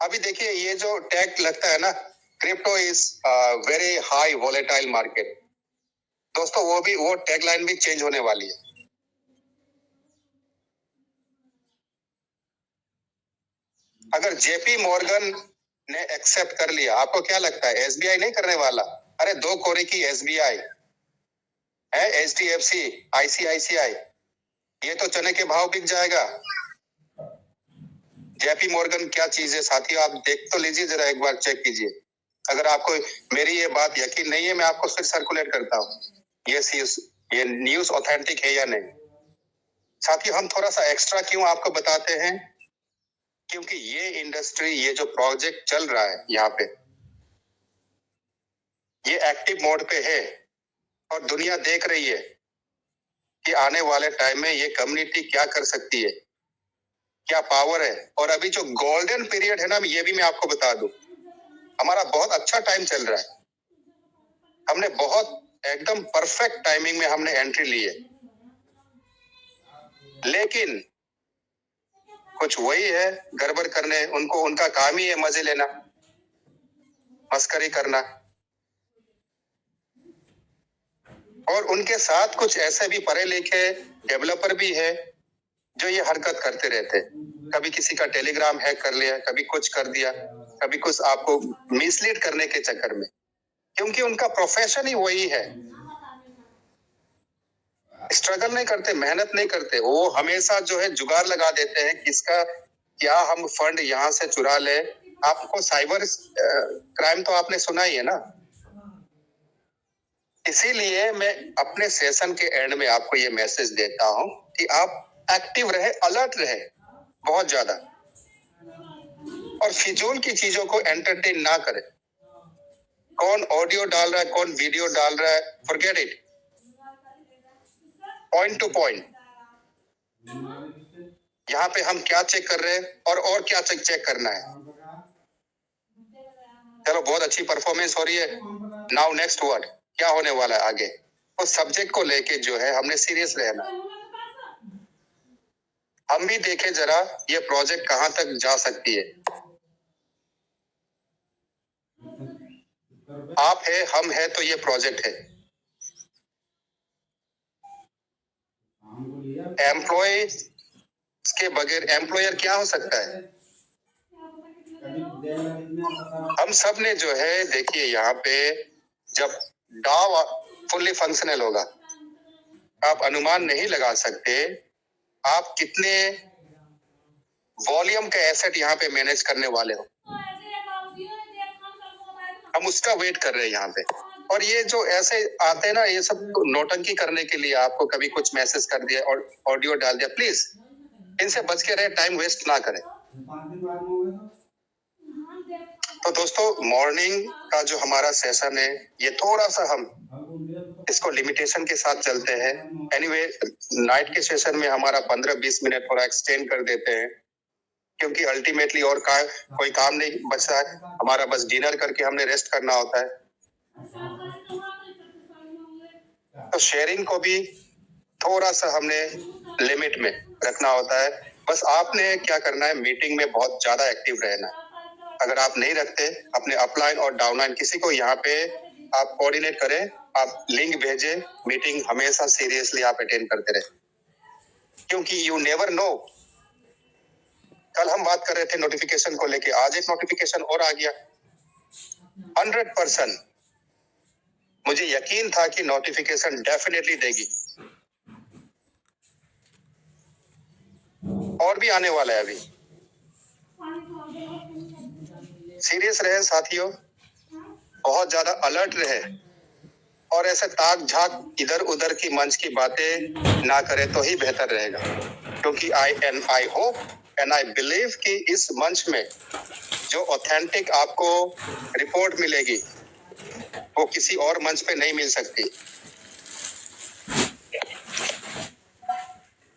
अभी देखिए ये जो टैग लगता है ना, crypto is very high volatile market, दोस्तों वो टैग लाइन भी चेंज होने वाली है। अगर जेपी मॉर्गन ने एक्सेप्ट कर लिया, आपको क्या लगता है एसबीआई नहीं करने वाला? अरे 2 कोरे की एसबीआई है, एचडीएफसी, आईसीआईसीआई, ये तो चने के भाव बिक जाएगा। जेपी मॉर्गन क्या चीज है साथियों, आप देख तो लीजिए जरा, एक बार चेक कीजिए। अगर आपको मेरी ये बात यकीन नहीं है, मैं आपको फिर सर्कुलेट करता हूँ ये न्यूज ऑथेंटिक है या नहीं। साथियों हम थोड़ा सा एक्स्ट्रा क्यों आपको बताते हैं, क्योंकि ये इंडस्ट्री, ये जो प्रोजेक्ट चल रहा है यहाँ पे, ये एक्टिव मोड पे है और दुनिया देख रही है कि आने वाले टाइम में ये कम्युनिटी क्या कर सकती है, क्या पावर है। और अभी जो गोल्डन पीरियड है ना, ये भी मैं आपको बता दूं, हमारा बहुत अच्छा टाइम चल रहा है। हमने बहुत एकदम परफेक्ट टाइमिंग में हमने एंट्री ली है, लेकिन कुछ वही है गड़बड़ करने, उनका काम ही है मजे लेना, मस्करी करना। और उनके साथ कुछ ऐसे भी पढ़े लिखे डेवलपर भी है जो ये हरकत करते रहते। कभी किसी का टेलीग्राम हैक कर लिया, कभी कुछ कर दिया, कभी कुछ आपको मिसलीड करने के चक्कर में, क्योंकि उनका प्रोफेशन ही वही है। स्ट्रगल नहीं करते, मेहनत नहीं करते, वो हमेशा जो है जुगाड़ लगा देते हैं किसका क्या हम फंड यहाँ से चुरा ले। आपको साइबर क्राइम तो आपने सुना ही है ना, इसीलिए मैं अपने सेशन के एंड में आपको ये मैसेज देता हूं कि आप एक्टिव रहे, अलर्ट रहे बहुत ज्यादा, और फिजूल की चीजों को एंटरटेन ना करें। कौन ऑडियो डाल रहा है, कौन वीडियो डाल रहा है, forget it, point two point. यहाँ पे हम क्या चेक कर रहे हैं और क्या चेक करना है। चलो बहुत अच्छी परफॉर्मेंस हो रही है, नाउ नेक्स्ट वर्ड क्या होने वाला है आगे, उस सब्जेक्ट को लेके जो है हमने सीरियस रहना। हम भी देखें जरा ये प्रोजेक्ट कहां तक जा सकती है। आप है, हम है, तो ये प्रोजेक्ट है। एम्प्लॉय के बगैर एम्प्लॉयर क्या हो सकता है? हम सब ने जो है देखिए यहाँ पे जब डाव फुल्ली फंक्शनल होगा, आप अनुमान नहीं लगा सकते आप कितने वॉल्यूम के एसेट यहाँ पे मैनेज करने वाले हो। हम उसका वेट कर रहे हैं यहाँ पे। और ये जो ऐसे आते हैं ना, ये सब नौटंकी करने के लिए, आपको कभी कुछ मैसेज कर दिया और ऑडियो डाल दिया, प्लीज इनसे बच के रहे, टाइम वेस्ट ना करें। तो दोस्तों, मॉर्निंग का जो हमारा सेशन है, ये थोड़ा सा हम इसको लिमिटेशन के साथ चलते हैं। एनीवे, नाइट के सेशन में हमारा 15-20 मिनट थोड़ा एक्सटेंड कर देते हैं, क्योंकि अल्टीमेटली और कोई काम नहीं बचता है हमारा, बस डिनर करके हमने रेस्ट करना होता है। तो शेयरिंग को भी थोड़ा सा हमने लिमिट में रखना होता है। बस आपने क्या करना है, मीटिंग में बहुत ज्यादा एक्टिव रहना है। अगर आप नहीं रखते, अपने अपलाइन और डाउनलाइन किसी को यहाँ पे आप कोऑर्डिनेट करें, आप लिंक भेजें, मीटिंग हमेशा सीरियसली आप अटेंड करते रहे, क्योंकि यू नेवर नो। कल हम बात कर रहे थे नोटिफिकेशन को लेके, आज एक नोटिफिकेशन और आ गया। 100% मुझे यकीन था कि नोटिफिकेशन डेफिनेटली देगी, और भी आने वाला है। अभी सीरियस रहे साथियों, बहुत ज्यादा अलर्ट रहे, और ऐसे ताक झाक इधर उधर की मंच की बातें ना करें तो ही बेहतर रहेगा। क्योंकि I hope and I believe कि इस मंच में जो ऑथेंटिक आपको रिपोर्ट मिलेगी वो किसी और मंच पे नहीं मिल सकती।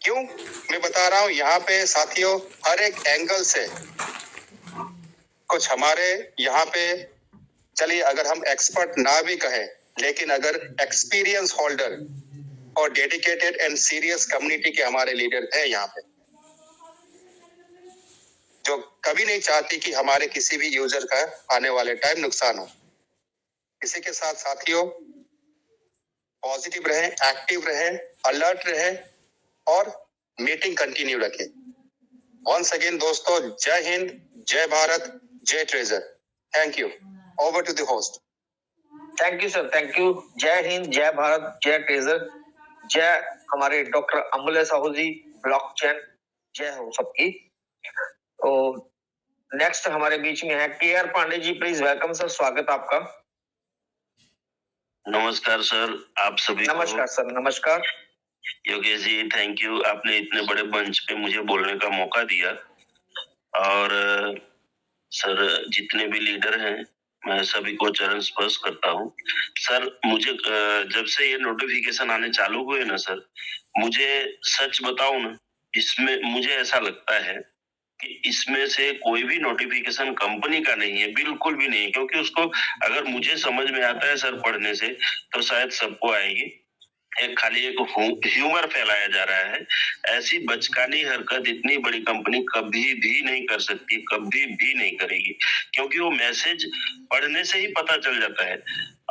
क्यों मैं बता रहा हूं, यहाँ पे साथियों हर एक एंगल से कुछ हमारे यहाँ पे, चलिए अगर हम एक्सपर्ट ना भी कहें, लेकिन अगर एक्सपीरियंस होल्डर और डेडिकेटेड एंड सीरियस कम्युनिटी के हमारे लीडर हैं यहाँ पे, जो कभी नहीं चाहती कि हमारे किसी भी यूजर का आने वाले टाइम नुकसान हो। इसी के साथ साथियों, पॉजिटिव रहें, एक्टिव रहें, अलर्ट रहें और मीटिंग कंटिन्यू रखें। वंस अगेन दोस्तों, जय हिंद, जय भारत, जय treasure. Thank you. Over to the host. Thank you sir, thank you. जय हिंद, जय भारत, जय ट्रेजर, जय हमारे डॉक्टर अमूल्य साहू जी, ब्लॉकचेन, जय हो सबकी। तो नेक्स्ट हमारे बीच में है K R. Pandey ji, please welcome sir, स्वागत आपका। नमस्कार सर, आप सभी को। नमस्कार सर, नमस्कार। योगेश जी, थैंक यू, आपने इतने बड़े मंच पे मुझे बोलने का मौका दिया। और सर, जितने भी लीडर हैं, मैं सभी को चरण स्पर्श करता हूँ। सर, मुझे जब से ये नोटिफिकेशन आने चालू हुए ना सर, मुझे सच बताऊं ना, इसमें मुझे ऐसा लगता है कि इसमें से कोई भी नोटिफिकेशन कंपनी का नहीं है, बिल्कुल भी नहीं है। क्योंकि उसको अगर मुझे समझ में आता है सर पढ़ने से, तो शायद सबको आएगी। खाली एक ह्यूमर फैलाया जा रहा है। ऐसी बचकानी हरकत इतनी बड़ी कंपनी कभी भी नहीं कर सकती, कभी भी नहीं करेगी, क्योंकि वो मैसेज पढ़ने से ही पता चल जाता है।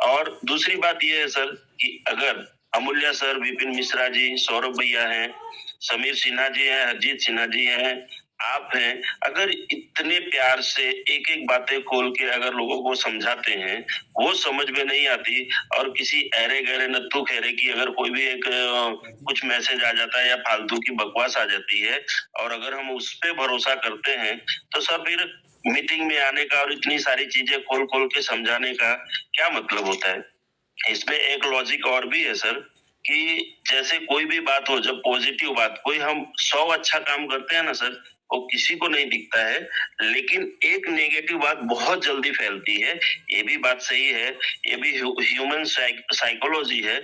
और दूसरी बात यह है सर कि अगर अमूल्य सर, विपिन मिश्रा जी, सौरभ भैया हैं, समीर सिन्हा जी हैं, हरजीत सिन्हा जी हैं, आप हैं, अगर इतने प्यार से एक एक बातें खोल के अगर लोगों को समझाते हैं, वो समझ में नहीं आती, और किसी ऐरे गहरे नत्थु खेरे की अगर कोई भी एक कुछ मैसेज आ जाता है या फालतू की बकवास आ जाती है, और अगर हम उस पे भरोसा करते हैं, तो सर फिर मीटिंग में आने का और इतनी सारी चीजें खोल खोल के समझाने का क्या मतलब होता है। इसमें एक लॉजिक और भी है सर, कि जैसे कोई भी बात हो, जब पॉजिटिव बात, कोई हम 100 अच्छा काम करते हैं ना सर, वो किसी को नहीं दिखता है, लेकिन एक नेगेटिव बात बहुत जल्दी फैलती है। ये भी बात सही है, ये भी ह्यूमन साइकोलॉजी है,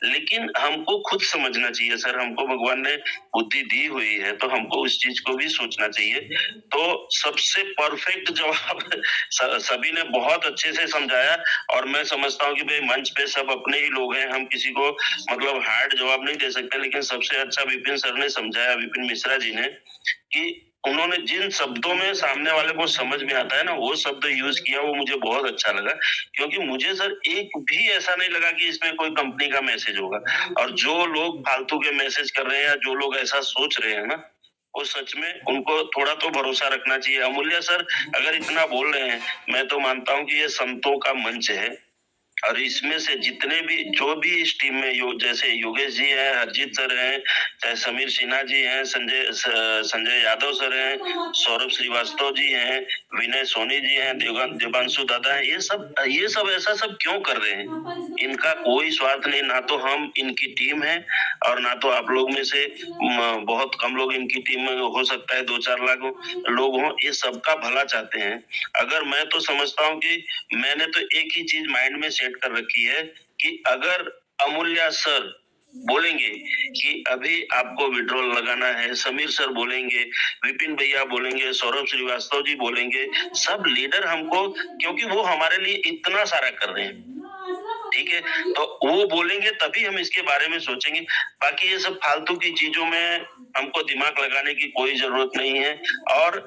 लेकिन हमको खुद समझना चाहिए सर। हमको भगवान ने बुद्धि दी हुई है, तो हमको उस चीज को भी सोचना चाहिए। तो सबसे परफेक्ट जवाब सभी ने बहुत अच्छे से समझाया, और मैं समझता हूँ कि भाई मंच पे सब अपने ही लोग हैं, हम किसी को मतलब हार्ड जवाब नहीं दे सकते, लेकिन सबसे अच्छा विपिन सर ने समझाया, विपिन मिश्रा जी ने, कि उन्होंने जिन शब्दों में सामने वाले को समझ में आता है ना, वो शब्द यूज किया, वो मुझे बहुत अच्छा लगा। क्योंकि मुझे सर एक भी ऐसा नहीं लगा कि इसमें कोई कंपनी का मैसेज होगा। और जो लोग फालतू के मैसेज कर रहे हैं, या जो लोग ऐसा सोच रहे हैं ना, वो सच में उनको थोड़ा तो भरोसा रखना चाहिए। अमूल्य सर अगर इतना बोल रहे हैं, मैं तो मानता हूँ कि ये संतों का मंच है, और इसमें से जितने भी जो भी इस टीम में जैसे योगेश जी हैं, हरजीत सर हैं, चाहे समीर सिन्हा जी हैं, संजय यादव सर हैं, सौरभ श्रीवास्तव जी हैं, विनय सोनी जी हैं, देवांशु दादा हैं, ये सब ऐसा सब क्यों कर रहे हैं? इनका कोई स्वार्थ नहीं, ना तो हम इनकी टीम है और ना तो आप लोग में से बहुत कम लोग इनकी टीम में हो सकता है 2-4 लाख लोग हों, ये सबका भला चाहते हैं। अगर मैं तो समझता हूँ कि मैंने तो एक ही चीज माइंड में सेट कर रखी है कि अगर अमूल्या सर बोलेंगे कि अभी आपको विड्रॉल लगाना है, समीर सर बोलेंगे, विपिन भैया बोलेंगे, सौरभ श्रीवास्तव जी बोलेंगे, सब लीडर हमको, क्योंकि वो हमारे लिए इतना सारा कर रहे हैं, ठीक है, तो वो बोलेंगे तभी हम इसके बारे में सोचेंगे। बाकी ये सब फालतू की चीजों में हमको दिमाग लगाने की कोई जरूरत नहीं है। और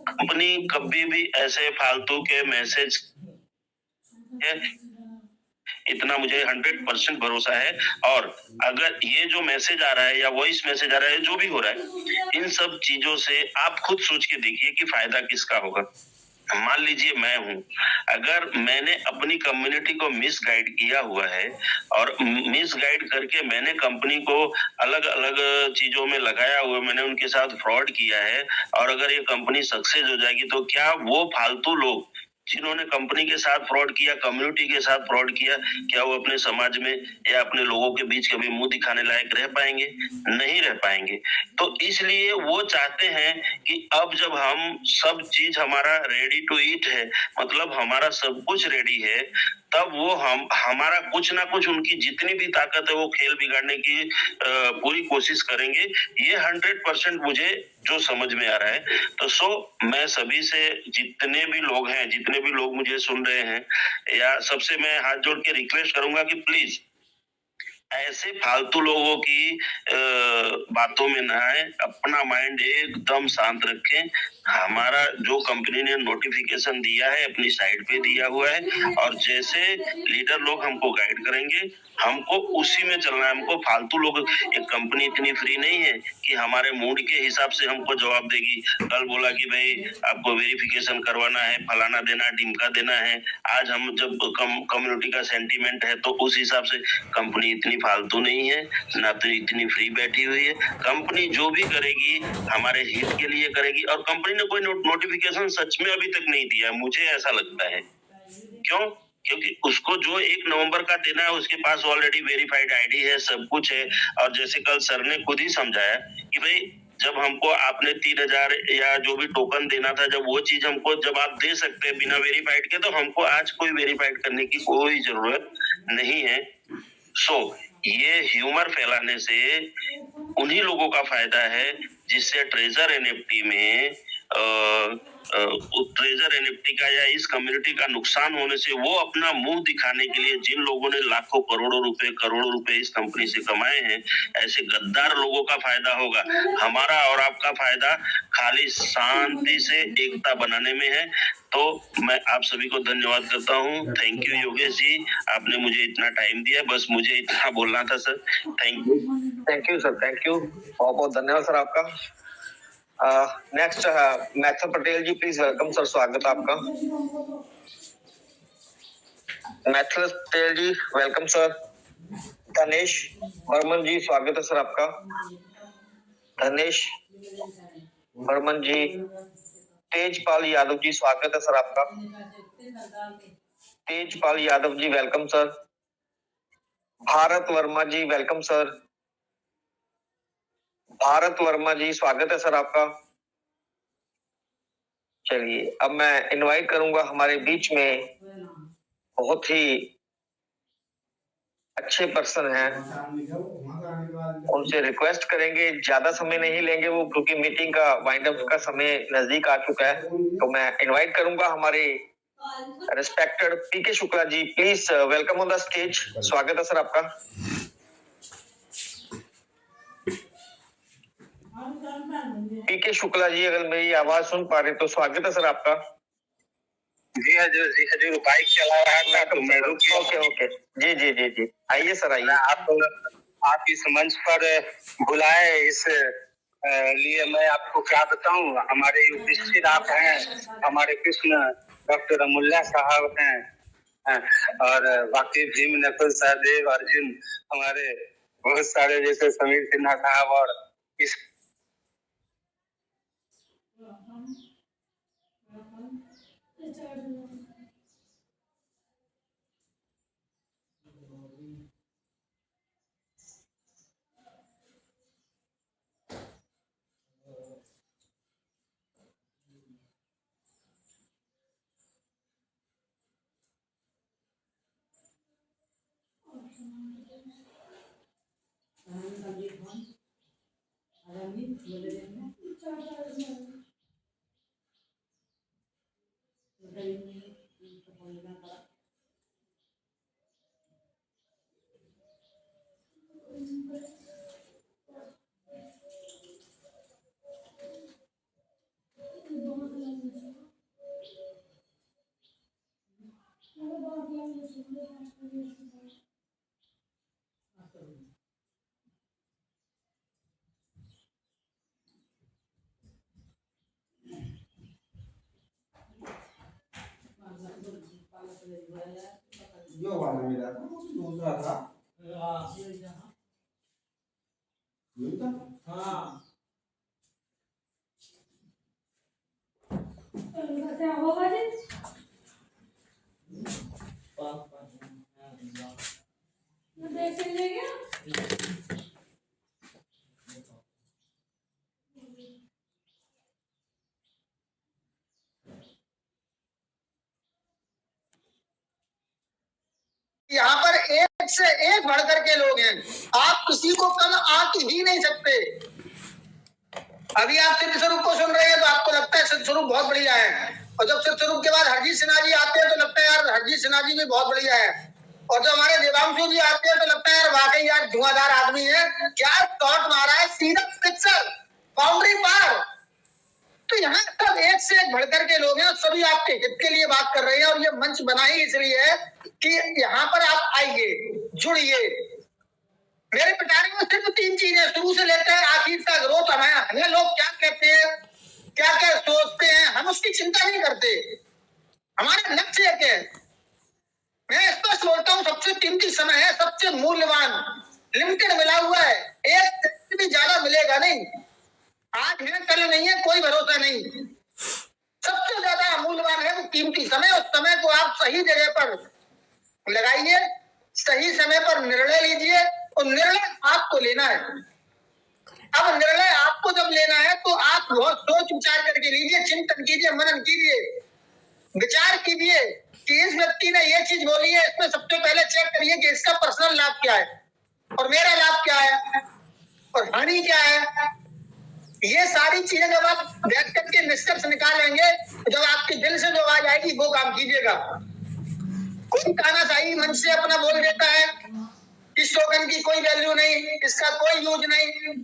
कंपनी कभी भी ऐसे फालतू के मैसेज, इतना मुझे 100% भरोसा है। और अगर ये जो मैसेज आ रहा है या वॉइस मैसेज आ रहा है, जो भी हो रहा है, इन सब चीजों से आप खुद सोच के देखिए कि फायदा किसका होगा। मान लीजिए मैं हूं, अगर मैंने अपनी कम्युनिटी को मिस गाइड किया हुआ है और मिस गाइड करके मैंने कंपनी को अलग अलग चीजों में लगाया हुआ, मैंने उनके साथ फ्रॉड किया है, और अगर ये कंपनी सक्सेस हो जाएगी तो क्या वो फालतू लोग जिन्होंने कंपनी के साथ फ्रॉड किया, कम्युनिटी के साथ फ्रॉड किया, क्या वो अपने समाज में या अपने लोगों के बीच कभी मुंह दिखाने लायक रह पाएंगे? नहीं रह पाएंगे। तो इसलिए वो चाहते हैं कि अब जब हम सब चीज हमारा रेडी टू ईट है, मतलब हमारा सब कुछ रेडी है, तब वो हमारा कुछ ना कुछ, उनकी जितनी भी ताकत है वो खेल बिगाड़ने की पूरी कोशिश करेंगे। ये 100% मुझे जो समझ में आ रहा है। तो मैं सभी से, जितने भी लोग हैं, जितने भी लोग मुझे सुन रहे हैं, या सबसे मैं हाथ जोड़ के रिक्वेस्ट करूंगा कि प्लीज ऐसे फालतू लोगों की बातों में ना आए, अपना माइंड एकदम शांत रखें। हमारा जो कंपनी ने नोटिफिकेशन दिया है अपनी साइट पे दिया हुआ है, और जैसे लीडर लोग हमको गाइड करेंगे हमको उसी में चलना है। हमको फालतू लोग, एक कंपनी इतनी फ्री नहीं है कि हमारे मूड के हिसाब से हमको जवाब देगी। कल बोला कि भाई आपको वेरिफिकेशन करवाना है, फलाना देना, ढिमका देना है, आज हम जब कम्युनिटी का सेंटीमेंट है तो उस हिसाब से। कंपनी इतनी फालतू नहीं है, ना तो इतनी फ्री बैठी हुई है। कंपनी जो भी करेगी हमारे हित के लिए करेगी, और कंपनी ने कोई नोटिफिकेशन सच में अभी तक नहीं दिया, मुझे ऐसा लगता है। क्यों? क्योंकि उसको जो 1 नवंबर का देना है उसके पास ऑलरेडी वेरीफाइड आईडी है, सब कुछ है। और जैसे कल सर ने खुद ही समझाया कि भाई जब हमको आपने 3000 या जो भी टोकन देना था, जब वो चीज हमको जब आप दे सकते हैं बिना वेरीफाइड के, तो हमको आज कोई वेरीफाइड करने की कोई जरूरत नहीं है। ये ह्यूमर फैलाने से उन्हीं लोगों का फायदा है जिससे ट्रेजर एनएफटी में ट्रेजर एनएफटी का या इस कम्युनिटी का नुकसान होने से वो अपना मुंह दिखाने के लिए, जिन लोगों ने लाखों करोड़ों रुपए इस कंपनी से कमाए हैं, ऐसे गद्दार लोगों का फायदा होगा। हमारा और आपका फायदा खाली शांति से एकता बनाने में है। तो मैं आप सभी को धन्यवाद करता हूँ। थैंक यू योगेश जी, आपने मुझे इतना टाइम दिया, बस मुझे इतना बोलना था sir. Thank you sir, thank you, बहुत बहुत धन्यवाद सर आपका। Next Mathur Patel ji, please welcome sir, स्वागत है आपका। Mathur Patel ji welcome sir. धनेश बर्मन जी स्वागत है सर आपका। धनेश बर्मन जी। तेजपाल यादव जी स्वागत है सर आपका। Tejpal Yadav ji welcome sir. भारत वर्मा जी वेलकम सर। भारत वर्मा जी स्वागत है सर आपका। चलिए अब मैं इनवाइट करूंगा हमारे बीच में बहुत ही अच्छे पर्सन हैं, उनसे रिक्वेस्ट करेंगे, ज्यादा समय नहीं लेंगे वो, क्योंकि मीटिंग का वाइंड अप का समय नजदीक आ चुका है। तो मैं इनवाइट करूंगा हमारे respected P K Shukla ji, please welcome on the stage, स्वागत है सर आपका। पीके शुक्ला जी अगर मेरी आवाज सुन पा रहे तो स्वागत है सर आपका। जी हजूर बाइक चला रहा था तो मैं रुक गया। ओके जी जी जी जी, आइए सर आइए। आप इस मंच पर बुलाए, इस लिए मैं आपको क्या बताऊं। हमारे उपस्थित आप हैं, हमारे कृष्ण डॉक्टर अमूल्या साहब हैं, और बाकी भीम, नकुल, सहदेव, अर्जुन, हमारे बहुत सारे जैसे समीर सिन्हा साहब और इस जो वाला मिला था वो दूसरा था। हाँ क्या होगा जी? देख लीजिएगा। यहाँ पर एक से एक बढ़कर के लोग हैं, आप किसी को कल आंक ही नहीं सकते। अभी आप सिद्ध स्वरूप को सुन रहे हैं तो आपको लगता है सिद्ध स्वरूप बहुत बढ़िया है, और जब सिद्ध स्वरूप के बाद हरजीत सिन्हा जी आते हैं तो लगता है यार हरजीत सिन्हा जी भी बहुत बढ़िया है, और जब हमारे देवांशु जी आते हैं तो लगता है यार वाकई यार धुआंधार आदमी है, क्या टॉट मारा है, सीधा पिक्चर बाउंड्री पार। तो यहाँ सब एक से एक बढ़कर के लोग हैं, सभी आपके हित के लिए बात कर रहे हैं, और ये मंच बना ही इसलिए है कि यहाँ पर आप आइए, जुड़िए। मेरे पिटारे में सिर्फ 3 चीजें शुरू से लेकर आखिर तक रोज हमें लोग क्या कहते हैं, क्या क्या सोचते हैं, हम उसकी चिंता नहीं करते। हमारा लक्ष्य एक है, मैं स्पष्ट बोलता हूँ, सबसे कीमती समय है, सबसे मूल्यवान, लिमिटेड मिला हुआ है, एक से भी ज्यादा मिलेगा नहीं। आज है कल नहीं है, कोई भरोसा नहीं। सबसे ज्यादा मूल्यवान है वो कीमती समय, उस समय को आप सही जगह पर लगाइए, सही समय पर निर्णय लीजिए, और निर्णय आपको लेना है। अब निर्णय आपको जब लेना है तो आप बहुत सोच विचार करके लीजिए, चिंतन कीजिए, मनन कीजिए, विचार कीजिए कि इस व्यक्ति ने ये चीज बोली है, इसमें सबसे पहले चेक करिए कि इसका पर्सनल लाभ क्या है और मेरा लाभ क्या है और हानि क्या है। ये सारी चीजें जब आप बैठ करके निष्कर्ष निकालेंगे, जब आपके दिल से जो आवाज आएगी वो काम कीजिएगा। कोई तानाशाही मंच से अपना बोल देता है, इस टोकन की कोई वैल्यू नहीं, इसका कोई यूज नहीं।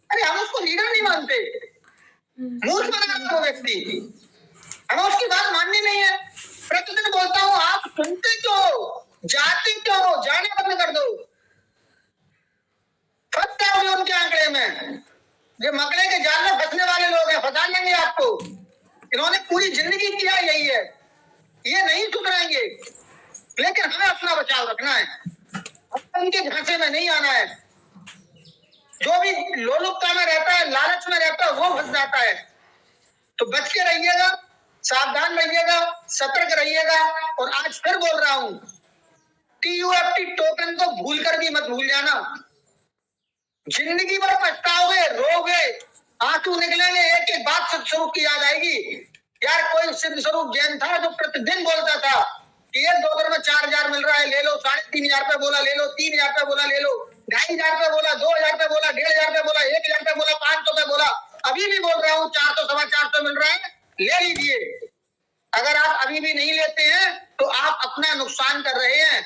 अरे हम उसको लीडर नहीं मानते, मूर्ख बना रहा वो व्यक्ति, हमें उसकी बात माननी नहीं है। प्रतिदिन बोलता हूँ, आप सुनते क्यों, जाते क्यों, जाने बंद कर दो, फंस जाओगे उनके आंकड़े में। ये मकड़े के जाल में फंसने वाले लोग हैं, फंसा लेंगे आपको। इन्होंने पूरी जिंदगी किया यही है, ये नहीं सुधरेंगे, लेकिन हमें अपना बचाव रखना है, उनके झांसे में नहीं आना है। जो भी लोलुपता में रहता है, लालच में रहता है, वो फंस जाता है। तो बच के रहिएगा, सावधान रहिएगा, सतर्क रहिएगा। और आज फिर बोल रहा हूं, TUFT टोकन को भूल कर भी मत भूल जाना। जिंदगी भर पछताओगे, रोगे, आंसू निकलेंगे, एक एक बात सिद्ध स्वरूप की याद आएगी। यार कोई सिद्ध स्वरूप जैन था जो प्रतिदिन बोलता था कि ये 2 दिन में 4,000 मिल रहा है, ले लो, 3,500 रुपए बोला ले लो, 3,000 रुपए बोला ले लो, 2,500 रुपए बोला, 2,000 रुपए बोला, 1,500 रुपए बोला, 1,000 रुपए बोला, 500 रुपए बोला। अभी भी बोल रहा हूँ 400, 450 मिल रहा है, ले लीजिए। अगर आप अभी भी नहीं लेते हैं तो आप अपना नुकसान कर रहे हैं।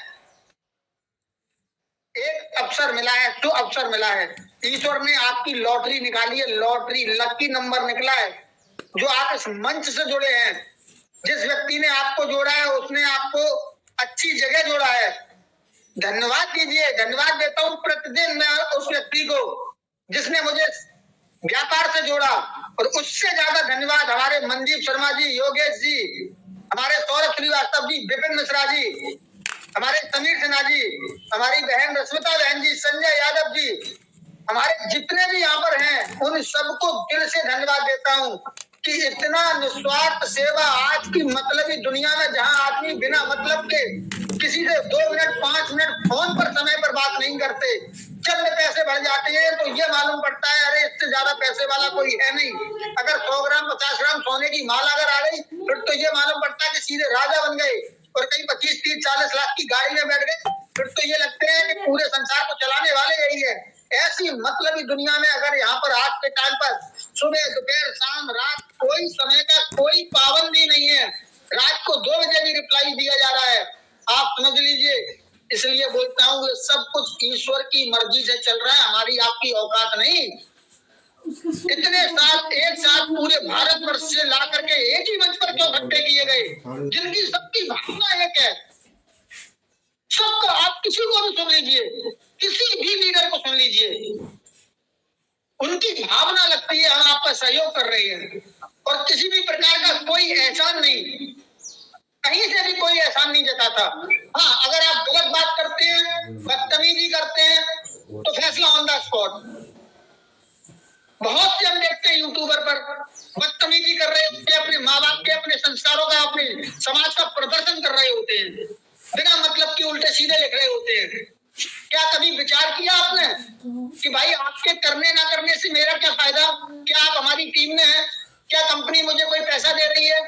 एक अवसर मिला है, जो अवसर मिला है, ईश्वर ने आपकी लॉटरी निकाली है, लॉटरी, लकी नंबर निकला है। जो आप इस मंच से जुड़े हैं, जिस व्यक्ति ने आपको जोड़ा है, उसने आपको अच्छी जगह जोड़ा है, धन्यवाद दीजिए। धन्यवाद देता हूँ प्रतिदिन मैं उस व्यक्ति को जिसने मुझे व्यापार से जोड़ा, और उससे ज्यादा धन्यवाद हमारे मनदीप शर्मा जी, योगेश जी, हमारे सौरभ श्रीवास्तव जी, विपिन मिश्रा जी, हमारे समीर सिन्हा जी, हमारी बहन रश्मिता बहन जी, संजय यादव जी, हमारे जितने भी यहाँ पर हैं उन सबको दिल से धन्यवाद देता हूँ कि इतना निस्वार्थ सेवा आज की मतलबी दुनिया में, जहाँ आदमी बिना मतलब के किसी से 2 मिनट 5 मिनट फोन पर समय पर बात नहीं करते, चंद पैसे बढ़ जाते हैं तो ये मालूम पड़ता है अरे इससे ज्यादा पैसे वाला कोई है नहीं। अगर 100 ग्राम 50 ग्राम सोने की माल अगर आ गई फिर तो ये मालूम पड़ता है कि सीधे राजा बन गए, और कहीं 25 30 40 लाख की गाड़ी में बैठ गए फिर तो ये लगते हैं कि पूरे संसार को चलाने वाले यही है। ऐसी मतलबी दुनिया में अगर यहाँ पर आज के टाइम पर सुबह दोपहर शाम रात कोई समय का कोई पाबंदी नहीं है, रात को 2 बजे भी रिप्लाई दिया जा रहा है, आप समझ लीजिए। इसलिए बोलता हूँ सब कुछ ईश्वर की मर्जी से चल रहा है, हमारी आपकी औकात नहीं। इतने साल एक साथ पूरे भारतवर्ष से ला करके एक ही मंच पर क्यों इकट्ठे किए गए, जिनकी सबकी भावना एक है। सबको आप किसी को भी सुन लीजिए, किसी भी लीडर को सुन लीजिए, उनकी भावना लगती है हम आपका सहयोग कर रहे हैं, और किसी भी प्रकार का कोई एहसान नहीं, कहीं से भी कोई एहसान नहीं जताता। हाँ, अगर आप गलत बात करते हैं, बदतमीजी करते हैं तो फैसला ऑन द स्पॉट। बहुत से हम देखते हैं यूट्यूबर पर बदतमीजी कर रहे होते हैं, अपने माँ बाप के, अपने संस्कारों का, अपने समाज का प्रदर्शन कर रहे होते हैं, बिना मतलब के उल्टे सीधे लिख रहे होते हैं। क्या कभी विचार किया आपने कि भाई आपके करने ना करने से मेरा क्या फायदा? क्या आप हमारी टीम में हैं? क्या कंपनी मुझे कोई पैसा दे रही है,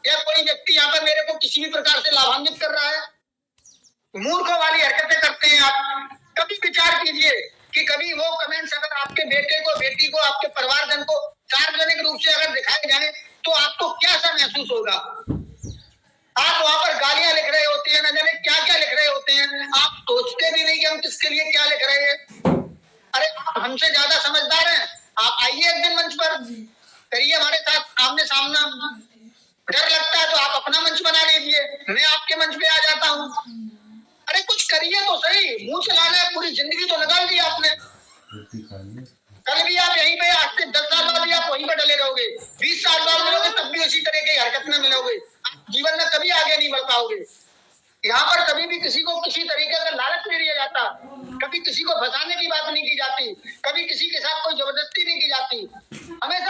या कोई व्यक्ति यहाँ पर मेरे को किसी भी प्रकार से लाभान्वित कर रहा है? मूर्खों वाली हरकतें करते हैं आप। कभी विचार कीजिए कि कभी वो कमेंट्स अगर आपके बेटे को, बेटी को, आपके परिवारजन को सार्वजनिक रूप से अगर दिखाए जाए तो आपको क्या सा महसूस होगा? आप वहां पर गालियां लिख रहे होते हैं, न जाने क्या क्या लिख रहे होते हैं, आप सोचते भी नहीं कि हम किसके लिए क्या लिख रहे हैं। अरे आप हमसे ज्यादा समझदार हैं, आप आइए एक दिन मंच पर, करिए हमारे साथ आमने सामना। डर लगता है तो आप अपना मंच बना लीजिए, मैं आपके मंच पे आ जाता हूँ। अरे कुछ करिए तो सही, मुंह चलाना है, पूरी जिंदगी तो निकाल दी आपने। कल भी आप यहीं पे, आज से 10 साल बाद भी आप वहीं पर डले रहोगे, 20 साल बाद मिलोगे तब भी उसी तरह की हरकत में मिलोगे, जीवन में कभी आगे नहीं बढ़ पाओगे। यहाँ पर कभी भी किसी को किसी तरीके का लालच नहीं दिया जाता, कभी किसी को फंसाने की बात नहीं की जाती, कभी किसी के साथ कोई जबरदस्ती नहीं की जाती। हमेशा